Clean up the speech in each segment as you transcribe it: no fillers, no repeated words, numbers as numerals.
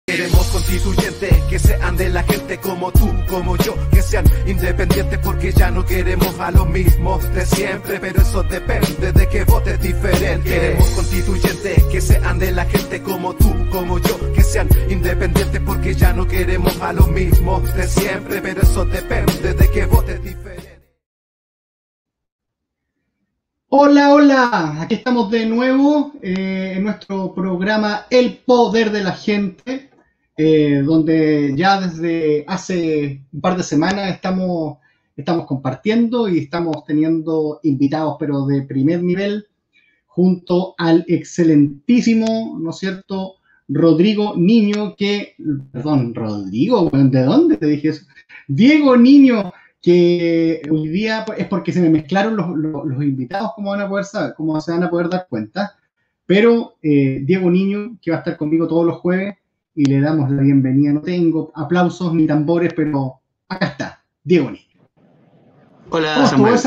Queremos constituyentes que sean de la gente como tú, como yo, que sean independientes porque ya no queremos a los mismos de siempre, pero eso depende de que votes diferente. Queremos constituyentes que sean de la gente como tú, como yo, que sean independientes porque ya no queremos a los mismos de siempre, pero eso depende de que votes diferente. Hola, hola, aquí estamos de nuevo en nuestro programa El Poder de la Gente, donde ya desde hace un par de semanas estamos compartiendo y estamos teniendo invitados, pero de primer nivel, junto al excelentísimo, ¿no es cierto?, Rodrigo Niño, Rodrigo, ¿de dónde te dije eso? Diego Niño, que hoy día es porque se me mezclaron los invitados, como van a poder saber, como se van a poder dar cuenta, pero Diego Niño, que va a estar conmigo todos los jueves, y le damos la bienvenida. No tengo aplausos ni tambores, pero acá está, Diego Niño. Hola, Samuel.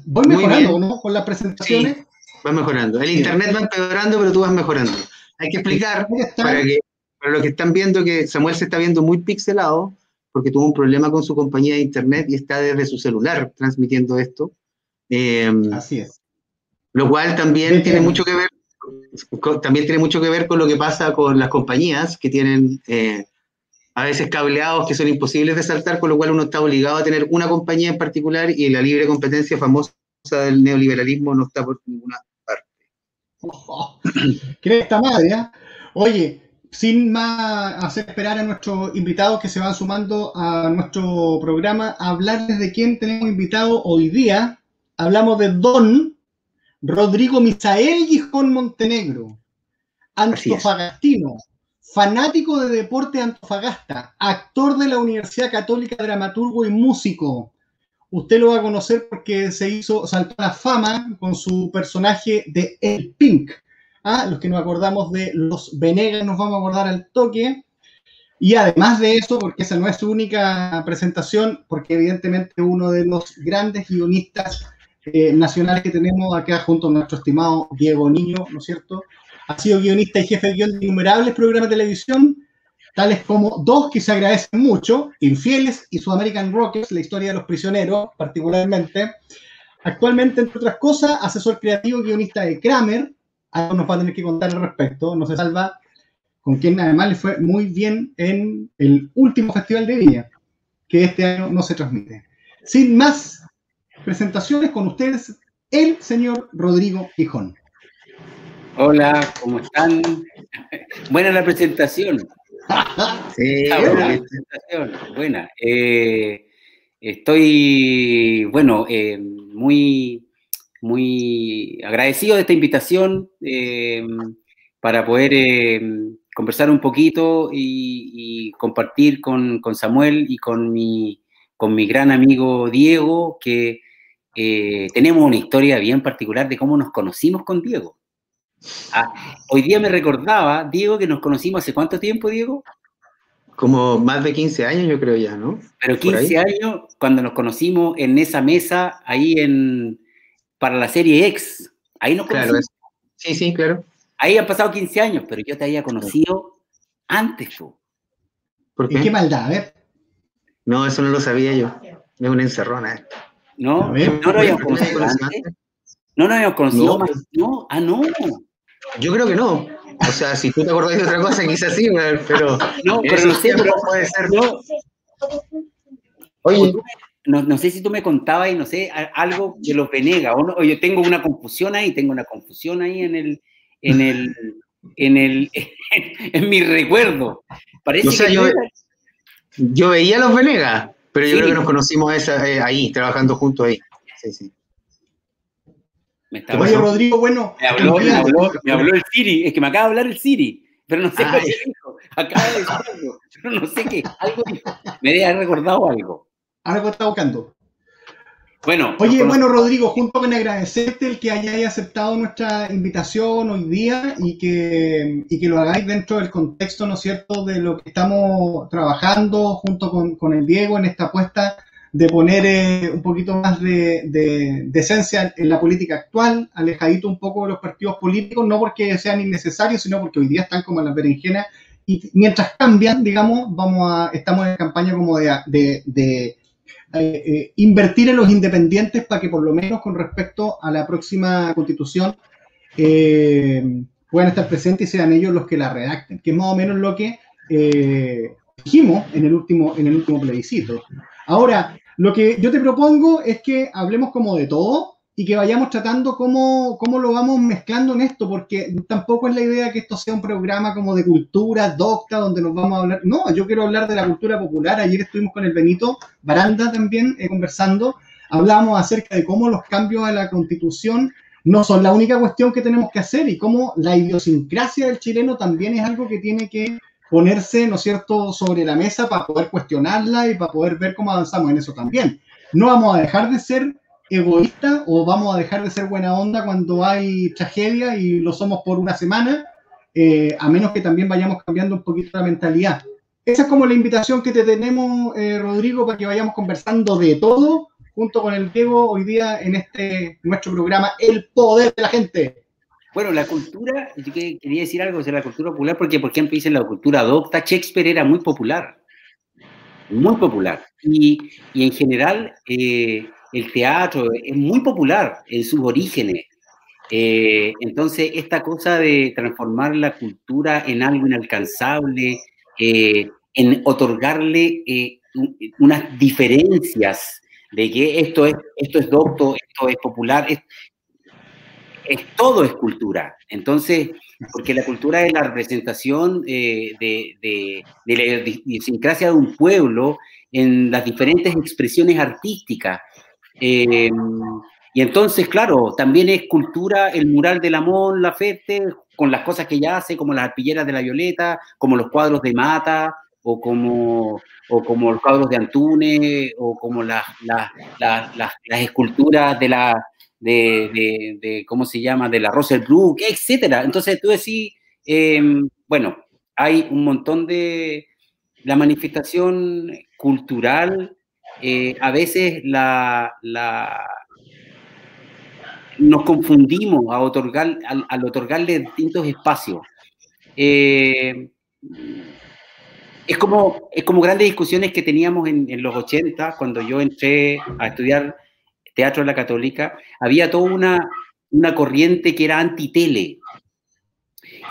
Voy mejorando, ¿no? Con las presentaciones. Sí, vas mejorando. El internet va empeorando, pero tú vas mejorando. Hay que explicar para los que están viendo que Samuel se está viendo muy pixelado, porque tuvo un problema con su compañía de internet y está desde su celular transmitiendo esto. Así es. Lo cual también tiene mucho que ver, con lo que pasa con las compañías que tienen a veces cableados que son imposibles de saltar, con lo cual uno está obligado a tener una compañía en particular y la libre competencia famosa del neoliberalismo no está por ninguna parte. ¿Crees esta madre? Oye, sin más hacer esperar a nuestros invitados que se van sumando a nuestro programa, hablarles de quién tenemos invitado hoy día. Hablamos de don Rodrigo Misael Gijón Montenegro, antofagastino, fanático de deporte Antofagasta, actor de la Universidad Católica, dramaturgo y músico. Usted lo va a conocer porque saltó a la fama con su personaje de El Pink. Los que nos acordamos de Los Venegas nos vamos a acordar al toque. Y además de eso, porque esa no es su única presentación, porque evidentemente uno de los grandes guionistas nacionales que tenemos acá junto a nuestro estimado Diego Niño, ¿no es cierto? Ha sido guionista y jefe de guión de innumerables programas de televisión, tales como dos que se agradecen mucho, Infieles y Sudamerican Rockers, la historia de los prisioneros, particularmente. Actualmente, entre otras cosas, asesor creativo y guionista de Kramer. Algo nos va a tener que contar al respecto, no se salva, con quien además le fue muy bien en el último Festival de Viña, que este año no se transmite. Sin más presentaciones, con ustedes, el señor Rodrigo Gijón. Hola, ¿cómo están? Buena la presentación. Sí, buena la presentación, buena. Estoy, muy agradecido de esta invitación para poder conversar un poquito y compartir con Samuel y con mi gran amigo Diego, que tenemos una historia bien particular de cómo nos conocimos con Diego. Hoy día me recordaba, Diego, que nos conocimos ¿hace cuánto tiempo, Diego? Como más de 15 años, yo creo ya, ¿no? Pero 15 años, cuando nos conocimos en esa mesa, ahí para la serie X. Ahí nos conocimos. Claro, sí, claro. Ahí han pasado 15 años, pero yo te había conocido antes, tú. ¿Por qué? ¿Y qué maldad? A ver. No, eso no lo sabía yo. Es una encerrona. ¿No? ¿No lo habíamos conocido antes? ¿No nos habíamos conocido más? ¿No? No. Yo creo que no. O sea, si tú te acordás de otra cosa, quizás sí, pero... No, pero no sé, pero puede ser. Oye, no sé si tú me contabas y no sé, algo de Los Venegas, o yo tengo una confusión ahí en mi recuerdo. Parece o sea, que yo veía Los Venegas, pero yo sí. creo que nos conocimos ahí, trabajando juntos ahí. Sí. Oye, Rodrigo, bueno... Me habló el Siri, es que me acaba de hablar el Siri, pero no sé qué dijo. Acaba de decir algo, pero no sé qué. Algo dijo. Me debe haber recordado algo. Algo está buscando. Bueno. Oye, Rodrigo, junto con agradecerte el que hayáis aceptado nuestra invitación hoy día y que lo hagáis dentro del contexto, ¿no es cierto?, de lo que estamos trabajando junto con el Diego en esta apuesta de poner un poquito más de esencia en la política actual, alejadito un poco de los partidos políticos, no porque sean innecesarios, sino porque hoy día están como en las berenjenas y mientras cambian, digamos, estamos en campaña como de invertir en los independientes para que por lo menos con respecto a la próxima constitución puedan estar presentes y sean ellos los que la redacten, que es más o menos lo que dijimos en el último plebiscito. Ahora, lo que yo te propongo es que hablemos como de todo y que vayamos tratando cómo lo vamos mezclando en esto, porque tampoco es la idea que esto sea un programa como de cultura docta, donde nos vamos a hablar. No, yo quiero hablar de la cultura popular. Ayer estuvimos con el Benito Baranda también conversando. Hablábamos acerca de cómo los cambios a la Constitución no son la única cuestión que tenemos que hacer y cómo la idiosincrasia del chileno también es algo que tiene que ponerse, ¿no es cierto?, sobre la mesa para poder cuestionarla y para poder ver cómo avanzamos en eso también. No vamos a dejar de ser egoístas o vamos a dejar de ser buena onda cuando hay tragedia y lo somos por una semana, a menos que también vayamos cambiando un poquito la mentalidad. Esa es como la invitación que te tenemos, Rodrigo, para que vayamos conversando de todo junto con el Diego hoy día en nuestro programa El Poder de la Gente. Bueno, la cultura, yo quería decir algo sobre la cultura popular, porque por ejemplo dicen la cultura docta, Shakespeare era muy popular, y en general el teatro es muy popular en sus orígenes. Entonces, esta cosa de transformar la cultura en algo inalcanzable, en otorgarle unas diferencias de que esto es docto, esto es popular, todo es cultura. Entonces, porque la cultura es la representación de la idiosincrasia de un pueblo en las diferentes expresiones artísticas. Y entonces, claro, también es cultura el mural de la Mon Laferte, con las cosas que ella hace, como las arpilleras de la Violeta, como los cuadros de Mata, o como los cuadros de Antunes, o como las esculturas de ¿cómo se llama?, de la Rosselbrook, etcétera. Entonces tú decís, bueno, hay un montón de la manifestación cultural, a veces nos confundimos al otorgarle distintos espacios. Es como grandes discusiones que teníamos en los 80, cuando yo entré a estudiar teatro en la Católica. Había toda una corriente que era antitele,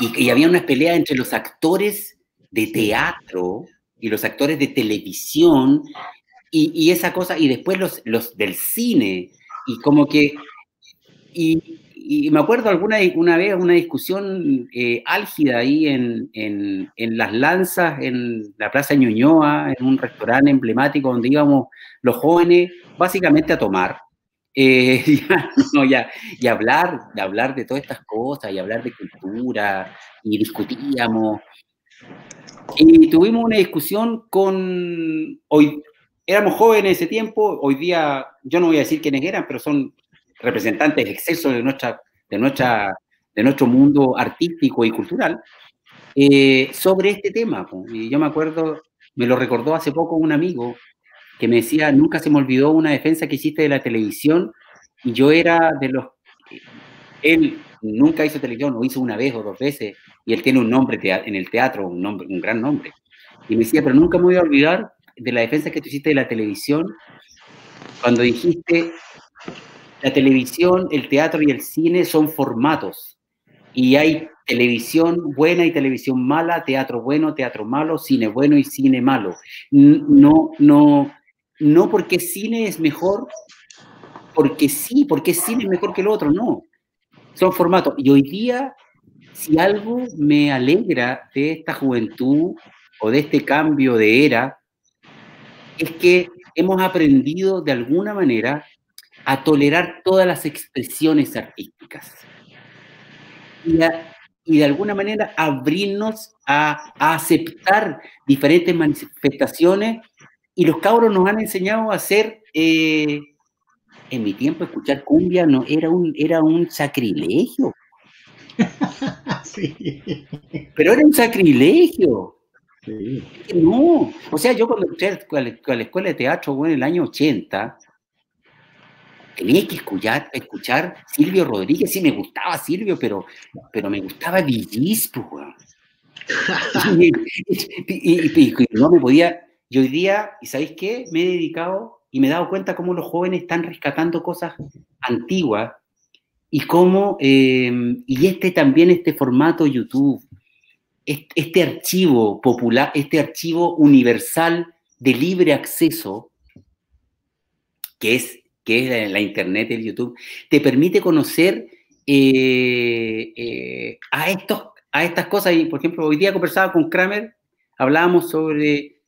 y había unas peleas entre los actores de teatro y los actores de televisión, y esa cosa, y después los del cine, y como que, y me acuerdo una vez una discusión álgida ahí en Las Lanzas, en la Plaza Ñuñoa, en un restaurante emblemático donde íbamos los jóvenes básicamente a tomar, y hablar de todas estas cosas, y hablar de cultura, y discutíamos. Y tuvimos una discusión éramos jóvenes en ese tiempo, hoy día, yo no voy a decir quiénes eran, pero son representantes excesos de nuestro mundo artístico y cultural, sobre este tema. Y yo me acuerdo, me lo recordó hace poco un amigo, que me decía, nunca se me olvidó una defensa que hiciste de la televisión, y yo era de los... Él nunca hizo televisión, o hizo una vez o dos veces, y él tiene un nombre en el teatro, un gran nombre. Y me decía, pero nunca me voy a olvidar de la defensa que tú hiciste de la televisión, cuando dijiste, la televisión, el teatro y el cine son formatos, y hay televisión buena y televisión mala, teatro bueno, teatro malo, cine bueno y cine malo. No porque cine es mejor, porque cine es mejor que el otro, no. Son formatos. Y hoy día, si algo me alegra de esta juventud o de este cambio de era, es que hemos aprendido de alguna manera a tolerar todas las expresiones artísticas. Y de alguna manera abrirnos a aceptar diferentes manifestaciones, y los cabros nos han enseñado a hacer, en mi tiempo escuchar cumbia no era un sacrilegio. Sí. Pero era un sacrilegio. Sí. No, o sea, yo cuando entré a la escuela de teatro, bueno, en el año 80, tenía que escuchar Silvio Rodríguez. Sí, me gustaba Silvio, pero me gustaba Villis, pues, weón. y no me podía, yo hoy día, ¿y sabéis qué? Me he dedicado y me he dado cuenta cómo los jóvenes están rescatando cosas antiguas y cómo, y este formato YouTube, este archivo popular, este archivo universal de libre acceso, que es la internet, el YouTube, te permite conocer a estas cosas. Y, por ejemplo, hoy día conversaba con Kramer, hablábamos sobre,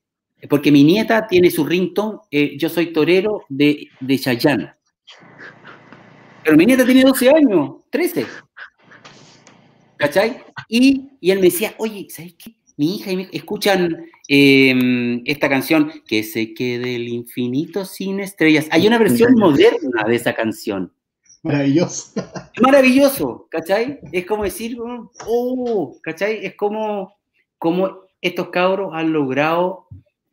porque mi nieta tiene su ringtone, yo soy torero de Chayanne. Pero mi nieta tiene 12 años, 13. ¿Cachai? Y él me decía, oye, ¿sabes qué? Mi hija y mi hijo escuchan esta canción, Que se quede el infinito sin estrellas. Hay una versión moderna de esa canción. Maravilloso. Maravilloso, ¿cachai? Es como decir, ¿cachai? Es como estos cabros han logrado,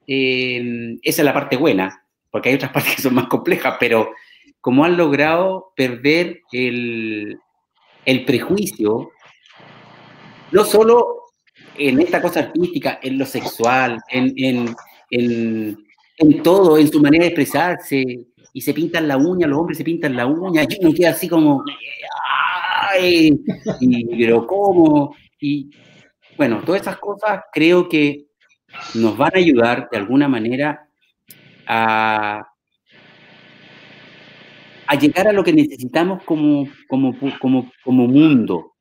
esa es la parte buena, porque hay otras partes que son más complejas, pero como han logrado perder el prejuicio, no solo en esta cosa artística, en lo sexual, en todo, en su manera de expresarse, y se pintan la uña, los hombres se pintan la uña, y uno queda así como, ¡ay! Pero ¿cómo? Y bueno, todas esas cosas creo que nos van a ayudar de alguna manera a llegar a lo que necesitamos como mundo,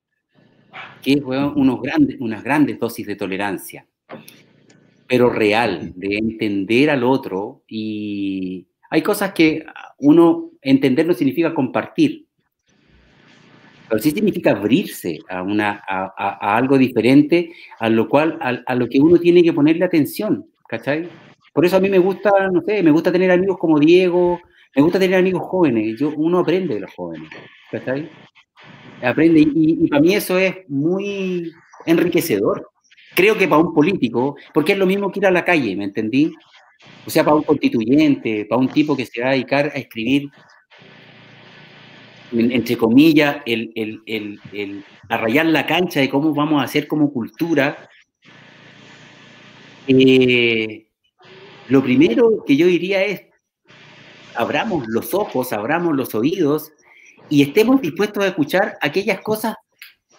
que es unas grandes dosis de tolerancia, pero real, de entender al otro. Y hay cosas que entender no significa compartir, pero sí significa abrirse a algo diferente, a lo que uno tiene que ponerle atención, ¿cachai? Por eso a mí me gusta, no sé, me gusta tener amigos como Diego, me gusta tener amigos jóvenes, uno aprende de los jóvenes, ¿cachai? Aprende, y para mí eso es muy enriquecedor. Creo que para un político, porque es lo mismo que ir a la calle, ¿me entendí? O sea, para un constituyente, para un tipo que se va a dedicar a escribir, entre comillas, a rayar la cancha de cómo vamos a hacer como cultura, lo primero que yo diría es, abramos los ojos, abramos los oídos, y estemos dispuestos a escuchar aquellas cosas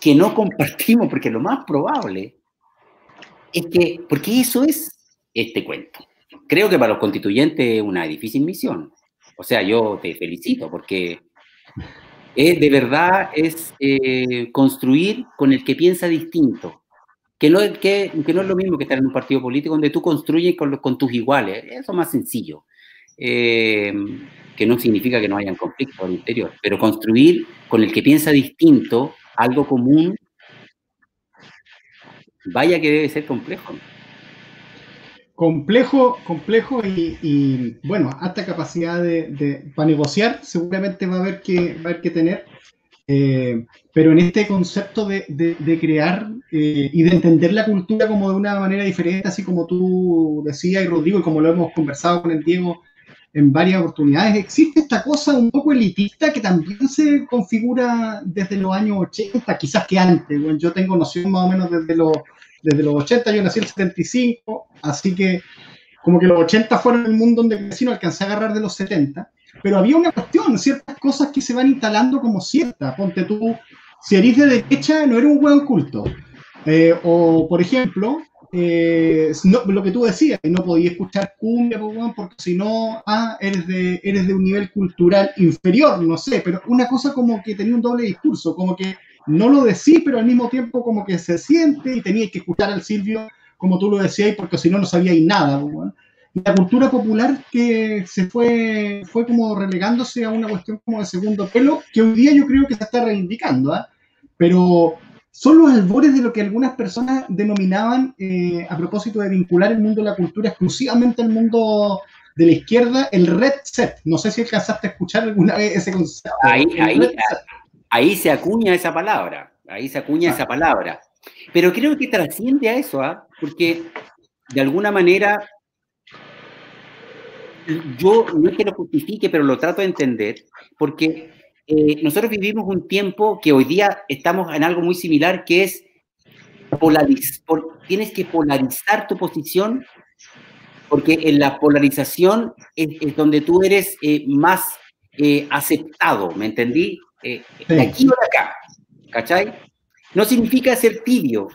que no compartimos, porque lo más probable es que, porque eso es este cuento. Creo que para los constituyentes es una difícil misión. O sea, yo te felicito, porque de verdad es construir con el que piensa distinto, que no es lo mismo que estar en un partido político donde tú construyes con tus iguales. Eso es más sencillo. Que no significa que no hayan conflictos al interior, pero construir con el que piensa distinto algo común, vaya que debe ser complejo. Complejo y bueno, alta capacidad para negociar seguramente va a haber que tener, pero en este concepto de crear y de entender la cultura como de una manera diferente, así como tú decías, y Rodrigo, y como lo hemos conversado con el Diego en varias oportunidades, existe esta cosa un poco elitista que también se configura desde los años 80, quizás que antes. Bueno, yo tengo noción más o menos desde los 80, yo nací en el 75, así que como que los 80 fueron el mundo donde crecí, no alcancé a agarrar de los 70, pero había una cuestión, ciertas cosas que se van instalando como ciertas. Ponte tú, si eres de derecha, no eres un hueón culto. O, por ejemplo, lo que tú decías, no podías escuchar cumbia, porque si no, eres de un nivel cultural inferior, no sé, pero una cosa como que tenía un doble discurso, como que no lo decís, pero al mismo tiempo como que se siente y tenías que escuchar al Silvio, como tú lo decías, porque si no, no sabíais nada. Y la cultura popular que se fue como relegándose a una cuestión como de segundo pelo, que hoy día yo creo que se está reivindicando, pero son los albores de lo que algunas personas denominaban, a propósito de vincular el mundo de la cultura exclusivamente al mundo de la izquierda, el red set. No sé si alcanzaste a escuchar alguna vez ese concepto. Ahí se acuña esa palabra, esa palabra. Pero creo que trasciende a eso, porque de alguna manera, yo no es que lo justifique, pero lo trato de entender, porque nosotros vivimos un tiempo que hoy día estamos en algo muy similar, que es tienes que polarizar tu posición, porque en la polarización es donde tú eres más aceptado, ¿me entendí? De aquí o de acá, ¿cachai? No significa ser tibio,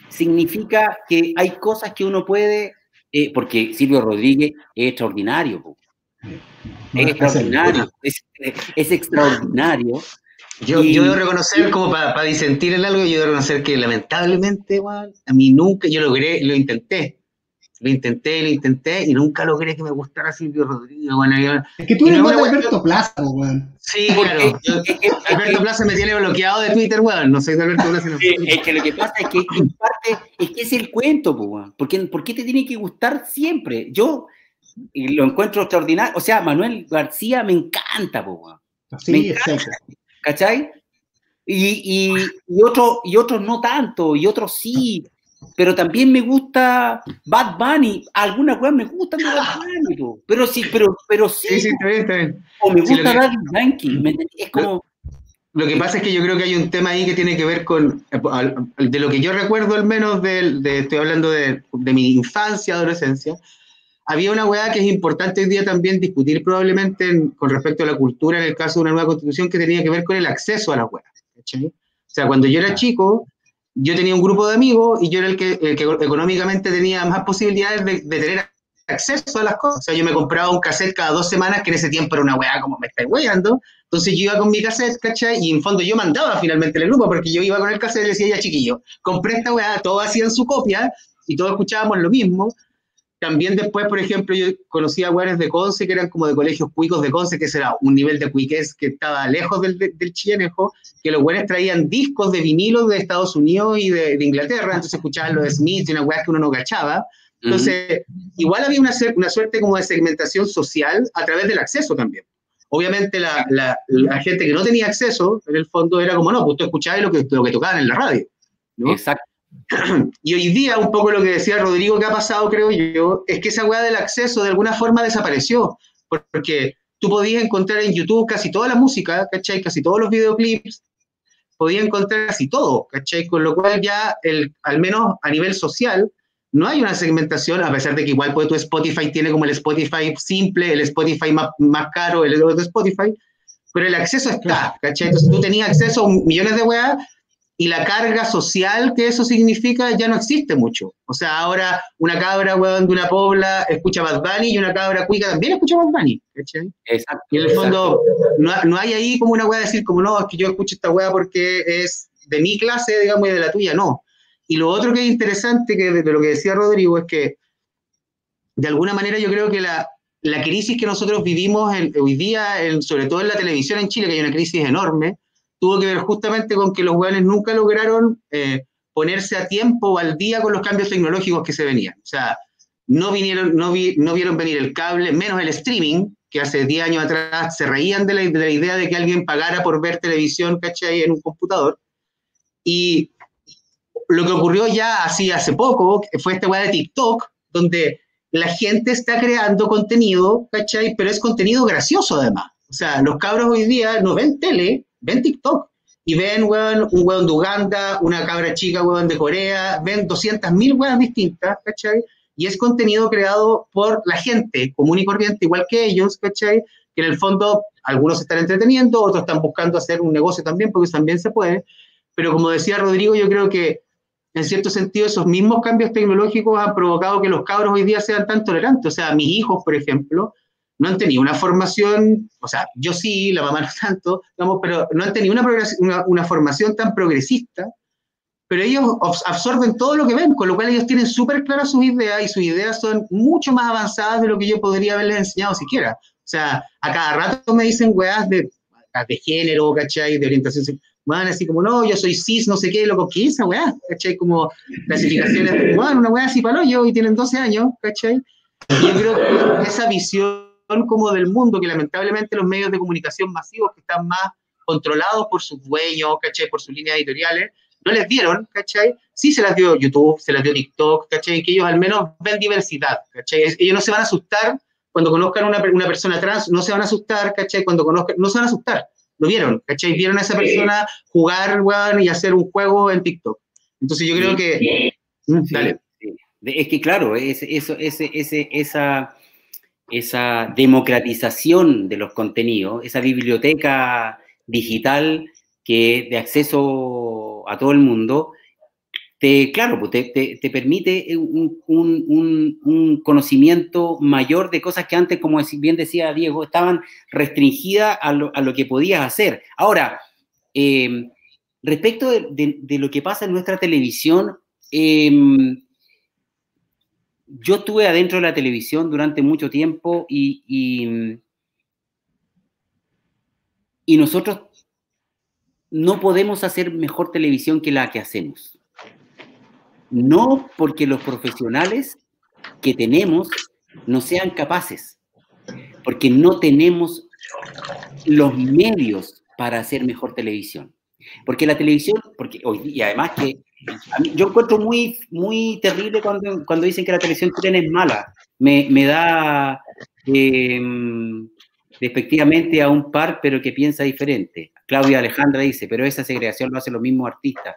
significa que hay cosas que uno puede, porque Silvio Rodríguez es extraordinario, es extraordinario, es extraordinario. Yo debo reconocer, como para disentir en algo, yo debo reconocer que lamentablemente, igual, a mí nunca, yo lo intenté y nunca logré que me gustara Silvio Rodríguez. Bueno, es que tú eres más de Alberto Plaza, weón. Sí, claro. Alberto Plaza me tiene bloqueado de Twitter, weón. No soy de Alberto Plaza. No. Es que lo que pasa es que en parte es que es el cuento, weón. ¿Por qué te tiene que gustar siempre? Yo lo encuentro extraordinario. O sea, Manuel García me encanta, weón. Sí, me encanta, ¿cachai? Y otros no tanto, y otros sí. Pero también me gusta Bad Bunny. Algunas cosas me gustan de Bad Bunny, pero sí. Sí, está bien. O me gusta Daddy Yankee. Es como... Lo que pasa es que yo creo que hay un tema ahí que tiene que ver con, de lo que yo recuerdo al menos, estoy hablando de mi infancia, adolescencia, había una weá que es importante hoy día también discutir probablemente con respecto a la cultura, en el caso de una nueva constitución, que tenía que ver con el acceso a las weas. ¿Cachai? O sea, cuando yo era chico, yo tenía un grupo de amigos y yo era el que económicamente tenía más posibilidades de tener acceso a las cosas. O sea, yo me compraba un cassette cada 2 semanas, que en ese tiempo era una weá como me estáis weyando. Entonces yo iba con mi cassette, ¿cachai? Y en fondo yo mandaba finalmente el grupo, porque yo iba con el cassette y le decía, ya chiquillo, compré esta weá, todos hacían su copia y todos escuchábamos lo mismo. También después, por ejemplo, yo conocía weones de Conce que eran como de colegios cuicos de Conce, que ese era un nivel de cuiquez que estaba lejos del chilenejo, que los weones traían discos de vinilo de Estados Unidos y de Inglaterra, entonces escuchaban los Smiths y una weá que uno no cachaba. Entonces, igual había una suerte como de segmentación social a través del acceso también. Obviamente la gente que no tenía acceso, en el fondo, era como, no, pues tú escuchabas lo que tocaban en la radio, ¿no? Exacto. Y hoy día, un poco lo que decía Rodrigo que ha pasado, creo yo, es que esa weá del acceso de alguna forma desapareció, porque tú podías encontrar en YouTube casi toda la música, ¿cachai? Casi todos los videoclips, podías encontrar casi todo, ¿cachai? Con lo cual ya, al menos a nivel social, no hay una segmentación, a pesar de que igual pues, tu Spotify tiene como el Spotify simple, el Spotify más caro, el otro Spotify, pero el acceso está, ¿cachai? Entonces tú tenías acceso a millones de weas y la carga social que eso significa ya no existe mucho. O sea, ahora una cabra, weón, de una pobla escucha Bad Bunny y una cabra cuica también escucha Bad Bunny, ¿cachai? Exacto. Y en el fondo no hay ahí como una wea de decir como no, es que yo escucho esta wea porque es de mi clase, digamos, y de la tuya, no. Y lo otro que es interesante que de lo que decía Rodrigo es que de alguna manera yo creo que la crisis que nosotros vivimos hoy día, sobre todo en la televisión en Chile, que hay una crisis enorme, tuvo que ver justamente con que los hueones nunca lograron ponerse a tiempo o al día con los cambios tecnológicos que se venían. O sea, no vieron venir el cable, menos el streaming, que hace 10 años atrás se reían de la idea de que alguien pagara por ver televisión, ¿cachai?, en un computador. Y lo que ocurrió ya así hace poco fue esta weá de TikTok, donde la gente está creando contenido, ¿cachai? Pero es contenido gracioso además. O sea, los cabros hoy día no ven tele, ven TikTok. Y ven, weón, un weón de Uganda, una cabra chica, weón, de Corea, ven 200.000 weas distintas, ¿cachai? Y es contenido creado por la gente común y corriente, igual que ellos, ¿cachai? Que en el fondo algunos se están entreteniendo, otros están buscando hacer un negocio también, porque también se puede. Pero como decía Rodrigo, yo creo que en cierto sentido, esos mismos cambios tecnológicos han provocado que los cabros hoy día sean tan tolerantes. O sea, mis hijos, por ejemplo, no han tenido una formación, o sea, yo sí, la mamá no tanto, digamos, pero no han tenido una formación tan progresista, pero ellos absorben todo lo que ven, con lo cual ellos tienen súper claras sus ideas y sus ideas son mucho más avanzadas de lo que yo podría haberles enseñado siquiera. O sea, a cada rato me dicen weas de género, ¿cachai? De orientación sexual. Van así como, no, yo soy cis, no sé qué, loco, ¿qué es esa weá? ¿Cachai? Como clasificaciones, bueno, una weá así para hoyo y tienen 12 años, ¿cachai? Y yo creo que esa visión como del mundo, que lamentablemente los medios de comunicación masivos que están más controlados por sus dueños, ¿cachai? Por sus líneas editoriales, no les dieron, ¿cachai? Sí se las dio YouTube, se las dio TikTok, ¿cachai? Que ellos al menos ven diversidad, ¿cachai? Ellos no se van a asustar cuando conozcan una persona trans, no se van a asustar, ¿cachai? Cuando conozcan, no se van a asustar. Lo vieron, ¿cachai? Vieron a esa persona jugar, weón, y hacer un juego en TikTok. Entonces yo creo que... Dale. Sí. Es que claro, esa democratización de los contenidos, esa biblioteca digital que de acceso a todo el mundo, te permite un conocimiento mayor de cosas que antes, como bien decía Diego, estaban restringidas a lo que podías hacer. Ahora, respecto de lo que pasa en nuestra televisión, yo estuve adentro de la televisión durante mucho tiempo y nosotros no podemos hacer mejor televisión que la que hacemos. No porque los profesionales que tenemos no sean capaces, porque no tenemos los medios para hacer mejor televisión. Porque la televisión, y además que yo encuentro muy, muy terrible cuando dicen que la televisión chilena es mala. Me da despectivamente a un par, pero que piensa diferente. Claudia Alejandra dice, pero esa segregación lo hacen los mismos artistas.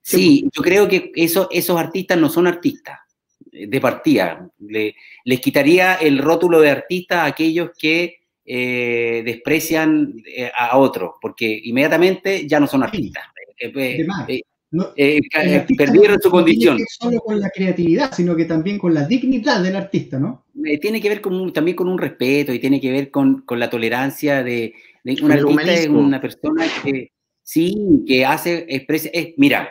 Sí, yo creo que esos artistas no son artistas de partida. Les quitaría el rótulo de artista a aquellos que desprecian a otros, porque inmediatamente ya no son artistas. Perdieron su condición. No tiene que ver solo con la creatividad, sino que también con la dignidad del artista, ¿no? Tiene que ver también con un respeto y tiene que ver con la tolerancia de un artista, es una persona que sí, que expresa. Mira,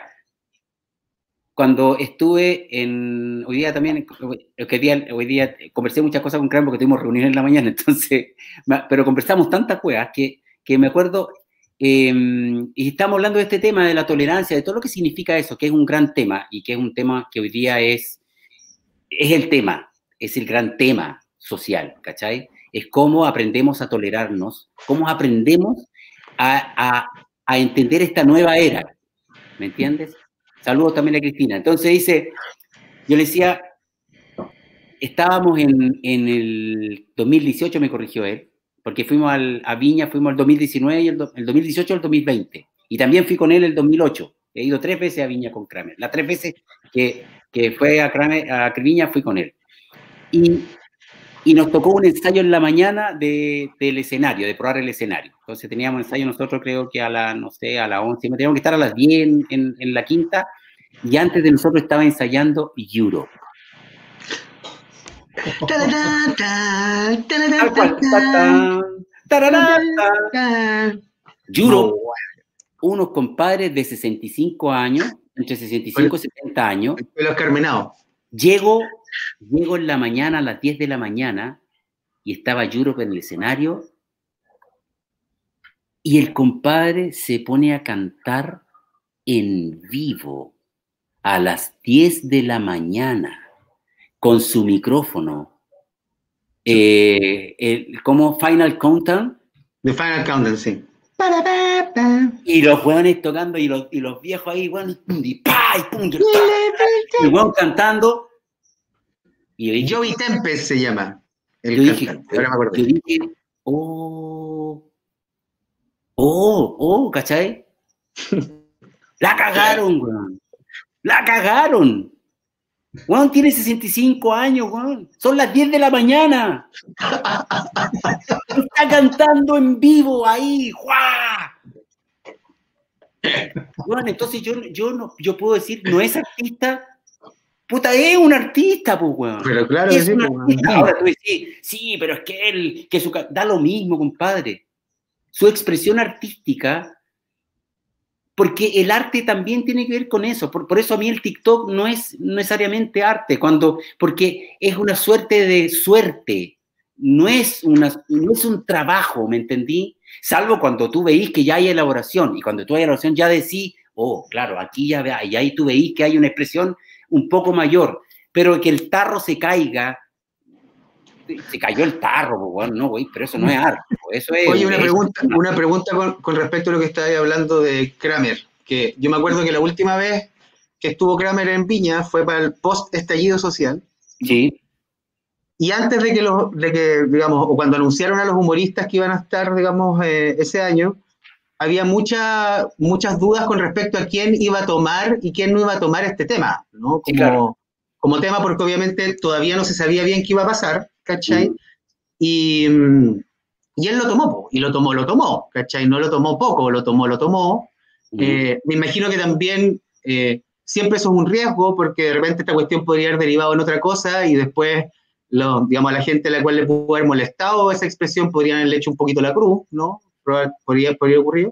cuando estuve hoy día también, hoy día conversé muchas cosas con Kramer porque tuvimos reuniones en la mañana, entonces, pero conversamos tantas cosas que me acuerdo, y estamos hablando de este tema de la tolerancia, de todo lo que significa eso, que es un gran tema, y que es un tema que hoy día es el tema, es el gran tema social, ¿cachai? Es cómo aprendemos a tolerarnos, cómo aprendemos a entender esta nueva era, ¿me entiendes? Saludos también a Cristina. Entonces dice, yo le decía, estábamos en el 2018, me corrigió él, porque fuimos a Viña, fuimos el 2019 y el 2018 al 2020. Y también fui con él el 2008. He ido 3 veces a Viña con Kramer. Las 3 veces que fue a Viña fui con él. Y nos tocó un ensayo en la mañana del escenario, de probar el escenario. Entonces teníamos ensayo nosotros, creo que a las 11, teníamos que estar a las 10 en la quinta, y antes de nosotros estaba ensayando Europe. Europe, unos compadres de 65 años, entre 65 y 70 años. Los carmenados. Llego en la mañana, a las 10 de la mañana, y estaba Europe en el escenario, y el compadre se pone a cantar en vivo a las 10 de la mañana con su micrófono. ¿Cómo? Final Countdown. The Final Countdown, sí. Y los hueones tocando, y los viejos ahí, bueno, y pa, y pum, y el hueón cantando. Y Joey Tempest se llama. Yo dije, ¿cachai? La cagaron, weón. La cagaron. Weón tiene 65 años, weón. Son las 10 de la mañana. Está cantando en vivo ahí. ¡Guau! Weón, entonces yo puedo decir, no es artista. Puta, es un artista, pues, weón. Pero claro es un artista. Ahora tú decís, sí, pero es que él, da lo mismo, compadre. Su expresión artística, porque el arte también tiene que ver con eso. Por eso a mí el TikTok no es necesariamente arte, porque es una suerte de suerte. No es un trabajo, ¿me entendí? Salvo cuando tú veís que ya hay elaboración, y cuando tú hay elaboración ya decís, claro, aquí ya y ahí tú veís que hay una expresión un poco mayor, pero que el tarro se caiga, se cayó el tarro, bueno, no, güey, pero eso no es arte. Eso es, oye, una pregunta con respecto a lo que estabas hablando de Kramer, que yo me acuerdo que la última vez que estuvo Kramer en Viña fue para el post-estallido social. Sí. Y antes de que digamos, o cuando anunciaron a los humoristas que iban a estar, digamos, ese año, había muchas dudas con respecto a quién iba a tomar y quién no iba a tomar este tema, ¿no? Sí, claro. Como tema, porque obviamente todavía no se sabía bien qué iba a pasar, ¿cachai? Y él lo tomó, y lo tomó, ¿cachai? No lo tomó poco, lo tomó. Me imagino que también siempre eso es un riesgo, porque de repente esta cuestión podría haber derivado en otra cosa y después, digamos, a la gente a la cual le pudo haber molestado esa expresión podrían haberle hecho un poquito la cruz, ¿no? Podría ocurrir.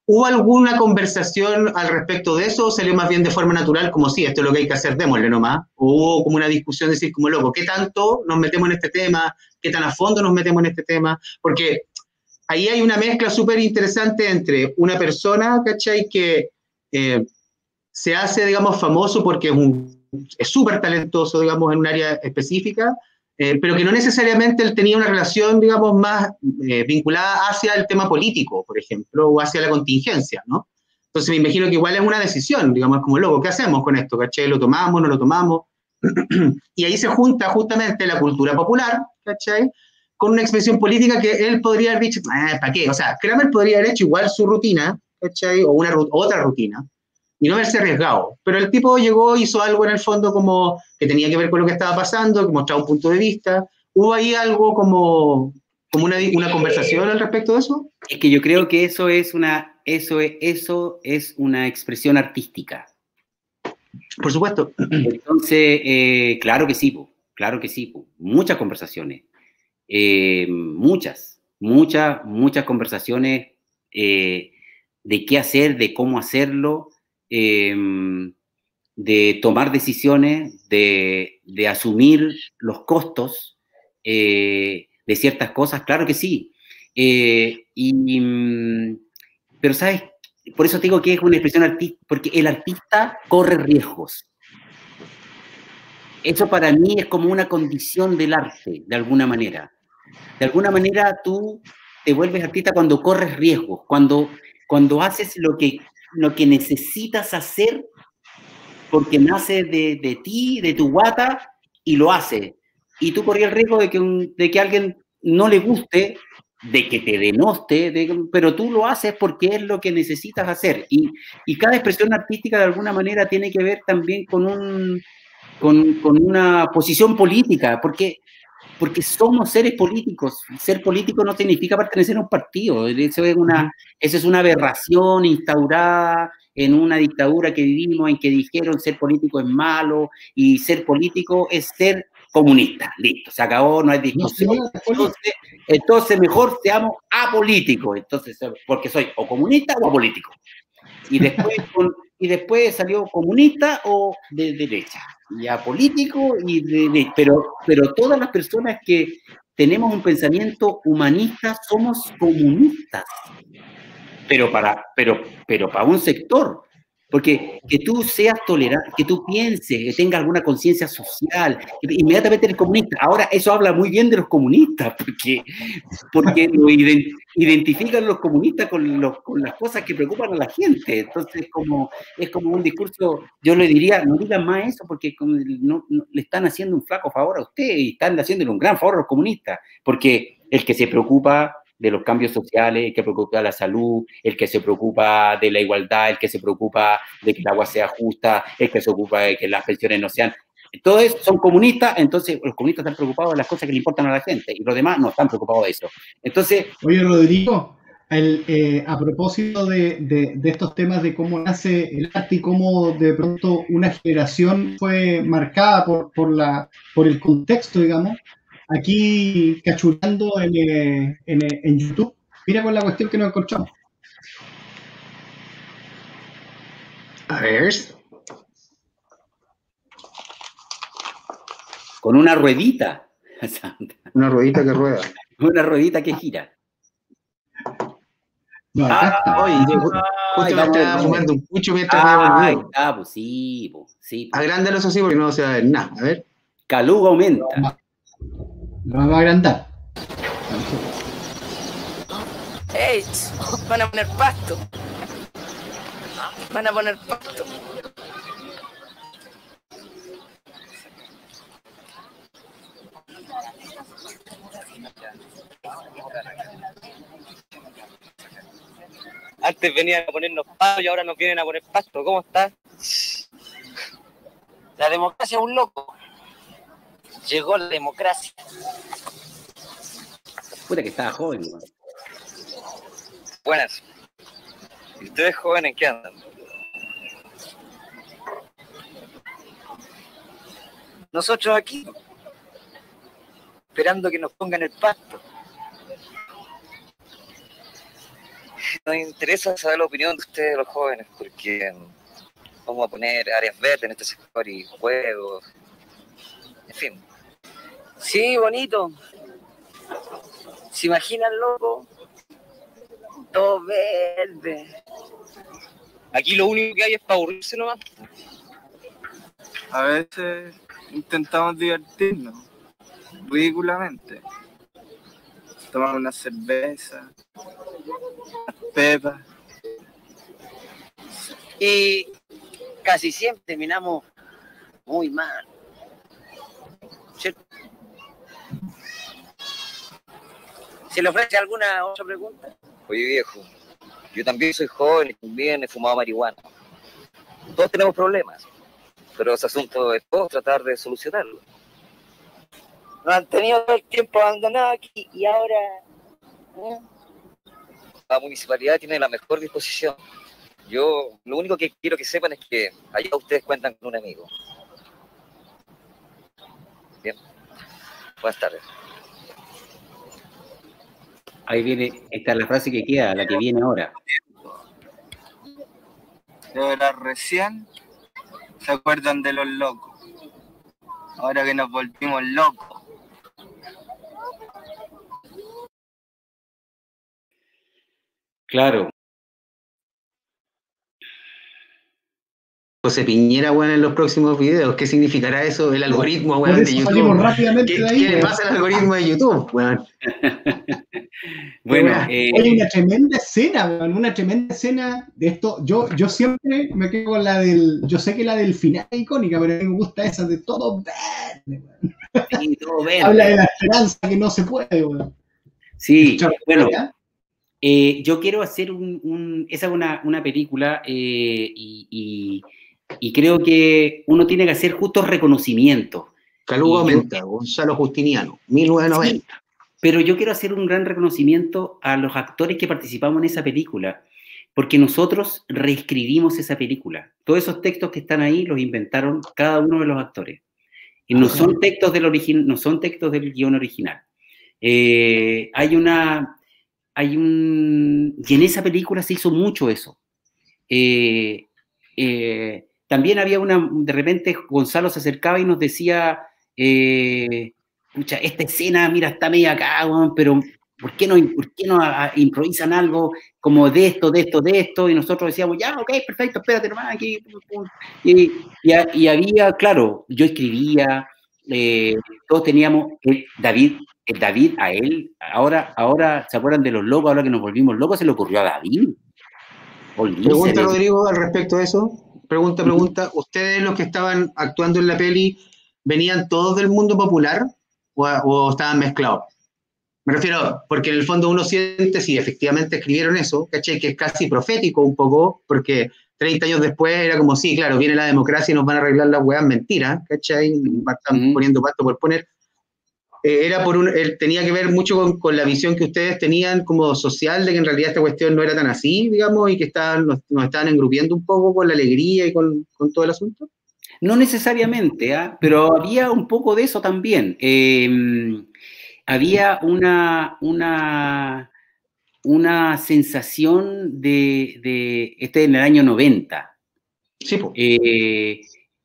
¿Hubo alguna conversación al respecto de eso o salió más bien de forma natural como sí, esto es lo que hay que hacer, démosle nomás? ¿O hubo como una discusión de decir como loco, ¿qué tanto nos metemos en este tema? ¿Qué tan a fondo nos metemos en este tema? Porque ahí hay una mezcla súper interesante entre una persona, ¿cachai? Que se hace, digamos, famoso porque es súper talentoso, digamos, en un área específica, pero que no necesariamente él tenía una relación, digamos, más vinculada hacia el tema político, por ejemplo, o hacia la contingencia, ¿no? Entonces me imagino que igual es una decisión, digamos, como loco, ¿qué hacemos con esto? ¿Cachai? ¿Lo tomamos, no lo tomamos? Y ahí se junta justamente la cultura popular, ¿cachai? Con una expresión política que él podría haber dicho, ¿para qué? O sea, Kramer podría haber hecho igual su rutina, ¿cachai? O otra rutina, y no haberse arriesgado. Pero el tipo llegó, hizo algo en el fondo como que tenía que ver con lo que estaba pasando, que mostraba un punto de vista. ¿Hubo ahí algo como una conversación al respecto de eso? Es que yo creo que eso es una expresión artística. Por supuesto. Entonces, claro que sí, claro que sí. Muchas conversaciones. Muchas conversaciones de qué hacer, de cómo hacerlo, de tomar decisiones, de asumir los costos de ciertas cosas, claro que sí. Pero, ¿sabes? Por eso te digo que es una expresión artística, porque el artista corre riesgos. Eso para mí es como una condición del arte, de alguna manera. De alguna manera tú te vuelves artista cuando corres riesgos, cuando haces lo que necesitas hacer porque nace de ti, de tu guata, y lo hace. Y tú corrías el riesgo de que a alguien no le guste, de que te denoste, pero tú lo haces porque es lo que necesitas hacer. Y cada expresión artística de alguna manera tiene que ver también con una posición política, porque somos seres políticos. Ser político no significa pertenecer a un partido. Eso es una aberración instaurada en una dictadura que vivimos, en que dijeron ser político es malo y ser político es ser comunista. Listo, se acabó, no hay discusión. Entonces mejor seamos apolíticos. Entonces, porque soy o comunista o apolítico. Y después salió comunista o de derecha, ya político pero todas las personas que tenemos un pensamiento humanista somos comunistas, pero para un sector. Porque que tú seas tolerante, que tú pienses, que tengas alguna conciencia social, inmediatamente eres comunista. Ahora, eso habla muy bien de los comunistas, porque lo identifican los comunistas con las cosas que preocupan a la gente. Entonces, es como un discurso, yo le diría, no digan más eso, porque no, le están haciendo un flaco favor a usted y están haciéndole un gran favor a los comunistas, porque el que se preocupa de los cambios sociales, el que se preocupa de la salud, el que se preocupa de la igualdad, el que se preocupa de que el agua sea justa, el que se preocupa de que las pensiones no sean... Todos son comunistas, entonces los comunistas están preocupados de las cosas que le importan a la gente y los demás no están preocupados de eso. Entonces... Oye, Rodrigo, a propósito de estos temas de cómo nace el arte y cómo de pronto una generación fue marcada por el contexto, digamos, aquí cachurando en YouTube, mira con la cuestión que nos encontramos. A ver. Con una ruedita. Una ruedita que rueda. Una ruedita que gira. No, acá está. Oye, justo me estaba fumando un pucho mientras me está, pues sí. Agrándalos así porque no se va a ver nada. A ver. Caluga aumenta. Lo vamos a agrandar. ¡Ey! Van a poner pasto. Van a poner pasto. Antes venían a ponernos pasto y ahora nos vienen a poner pasto. ¿Cómo está? La democracia es un loco. Llegó la democracia. Puta que estaba joven, weón. Buenas. ¿Y ustedes jóvenes en qué andan? Nosotros aquí, esperando que nos pongan el pasto. Nos interesa saber la opinión de ustedes, los jóvenes, porque vamos a poner áreas verdes en este sector y juegos, en fin. Sí, bonito. ¿Se imaginan, loco? Todo verde. Aquí lo único que hay es para aburrirse nomás. A veces intentamos divertirnos, ridículamente. Tomamos una cerveza, unas pepas. Y casi siempre terminamos muy mal. ¿Cierto? ¿Se le ofrece alguna otra pregunta? Oye, viejo, yo también soy joven y también he fumado marihuana. Todos tenemos problemas, pero ese asunto es todo tratar de solucionarlo. Nos han tenido todo el tiempo abandonado aquí y ahora... La municipalidad tiene la mejor disposición. Yo lo único que quiero que sepan es que allá ustedes cuentan con un amigo. Bien. Buenas tardes. Ahí viene, esta es la frase que queda, la que viene ahora. De verdad, recién se acuerdan de los locos. Ahora que nos volvimos locos. Claro. José Piñera, weón, en los próximos videos. ¿Qué significará eso? El algoritmo, Por weón, de eso YouTube. salimos rápidamente de ahí. ¿Qué le pasa al algoritmo de YouTube, weón? Bueno, Oye, una tremenda escena, weón, una tremenda escena de esto. Yo siempre me quedo con la del. Yo sé que la del final es icónica, pero a mí me gusta esa de todo verde, weón. sí, todo verde. Habla de la esperanza que no se puede, weón. Sí, Chao, bueno, ¿ya? yo quiero hacer esa es una película y creo que uno tiene que hacer justos reconocimientos. Caluga aumenta, Gonzalo Justiniano, 1990. Sí, pero yo quiero hacer un gran reconocimiento a los actores que participamos en esa película, porque nosotros reescribimos esa película. Todos esos textos que están ahí los inventaron cada uno de los actores. Y no son textos no son textos del guión original. Y en esa película se hizo mucho eso. También había de repente Gonzalo se acercaba y nos decía, pucha, esta escena, mira, está media acá, pero ¿por qué no improvisan algo como de esto? Y nosotros decíamos, ya, ok, perfecto, espérate nomás, aquí. Y había, claro, yo escribía, todos teníamos, David a él, ahora ¿se acuerdan de los locos? Ahora que nos volvimos locos, se le ocurrió a David. Pregunta, Rodrigo, al respecto de eso. Pregunta. ¿Ustedes, los que estaban actuando en la peli, venían todos del mundo popular o estaban mezclados? Me refiero, porque en el fondo uno siente, si efectivamente escribieron eso, ¿cachai? Que es casi profético un poco, porque 30 años después era como, sí, claro, viene la democracia y nos van a arreglar las weas, mentira, ¿cachai? Están poniendo pasto por poner. Tenía que ver mucho con la visión que ustedes tenían como social de que en realidad esta cuestión no era tan así, digamos, y que nos estaban engrupiendo un poco con la alegría y con todo el asunto. No necesariamente, pero había un poco de eso también. Había una sensación de en el año 90. Sí, pues.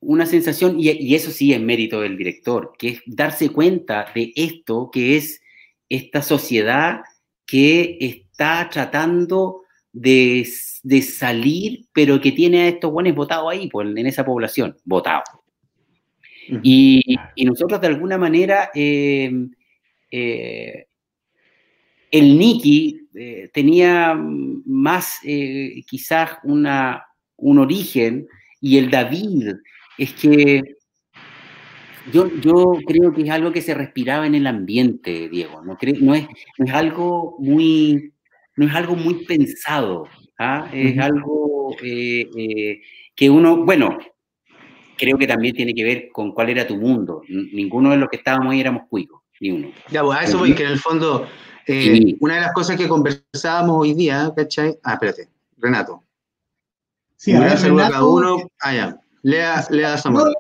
Una sensación, y eso sí es mérito del director, que es darse cuenta de esto, que es esta sociedad que está tratando de salir, pero que tiene a estos buenos votados ahí, pues, en esa población, votados. Y nosotros de alguna manera, el Nicky tenía más quizás un origen, y el David es que yo creo que es algo que se respiraba en el ambiente, Diego. No es algo muy pensado. Es algo que uno, bueno, creo que también tiene que ver con cuál era tu mundo. Ninguno de los que estábamos ahí éramos cuicos, ni uno. Ya, pues a eso voy, que en el fondo, Sí. una de las cosas que conversábamos hoy día, ¿cachai? espérate, Renato. Sí, Un a gran ver, saludo a Renato. cada uno. Ya. Lea Samuel.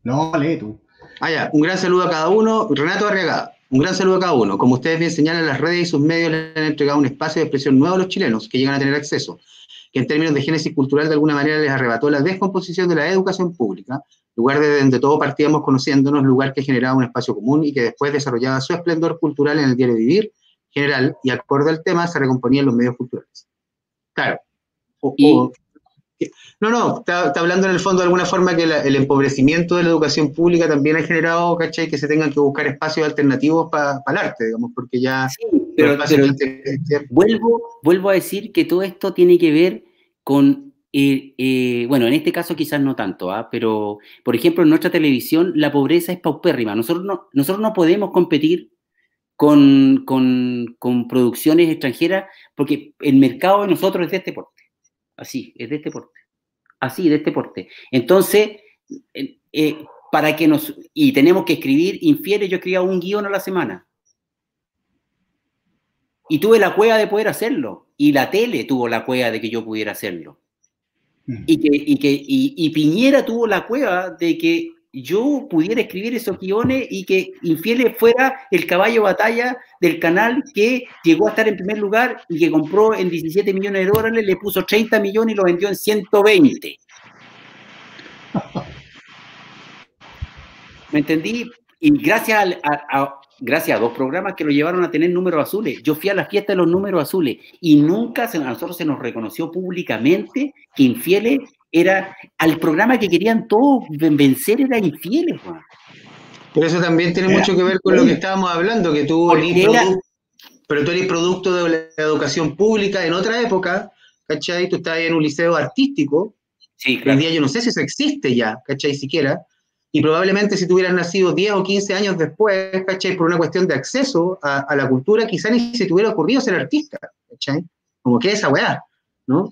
No, lee tú. Ya. Un gran saludo a cada uno. Renato Arriagada. Un gran saludo a cada uno. Como ustedes bien señalan, las redes y sus medios le han entregado un espacio de expresión nuevo a los chilenos que llegan a tener acceso, que en términos de génesis cultural de alguna manera les arrebató la descomposición de la educación pública, lugar de donde todos partíamos conociéndonos, lugar que generaba un espacio común y que después desarrollaba su esplendor cultural en el diario vivir general y acorde al tema se recomponía en los medios culturales. Claro. No, está hablando en el fondo de alguna forma que el empobrecimiento de la educación pública también ha generado, ¿cachai? Que se tengan que buscar espacios alternativos para el arte, digamos, porque ya... Sí, pero vuelvo a decir que todo esto tiene que ver con, bueno, en este caso quizás no tanto, pero, por ejemplo, en nuestra televisión la pobreza es paupérrima. Nosotros no podemos competir con producciones extranjeras porque el mercado de nosotros es de este porte. Así, es de este porte. Así, de este porte. Entonces, para que y tenemos que escribir infieles, yo escribía un guión a la semana. Y tuve la cueva de poder hacerlo. Y la tele tuvo la cueva de que yo pudiera hacerlo. Y Piñera tuvo la cueva de que yo pudiera escribir esos guiones y que Infieles fuera el caballo de batalla del canal que llegó a estar en primer lugar y que compró en 17 millones de dólares, le puso 30 millones y lo vendió en 120. ¿Me entendí? Y gracias a dos programas que lo llevaron a tener números azules. Yo fui a la fiesta de los números azules y nunca a nosotros se nos reconoció públicamente que Infieles era, al programa que querían todos vencer era Infieles, Juan. Pero eso también tiene mucho que ver con lo que estábamos hablando, que tú pero tú eres producto de la educación pública en otra época, ¿cachai? Tú estabas en un liceo artístico, sí, claro. Hoy día yo no sé si eso existe ya, ¿cachai? Siquiera. Y probablemente si tú hubieras nacido 10 o 15 años después, ¿cachai? Por una cuestión de acceso a la cultura, quizá ni se te hubiera ocurrido ser artista, ¿cachai? Como que esa weá, ¿no?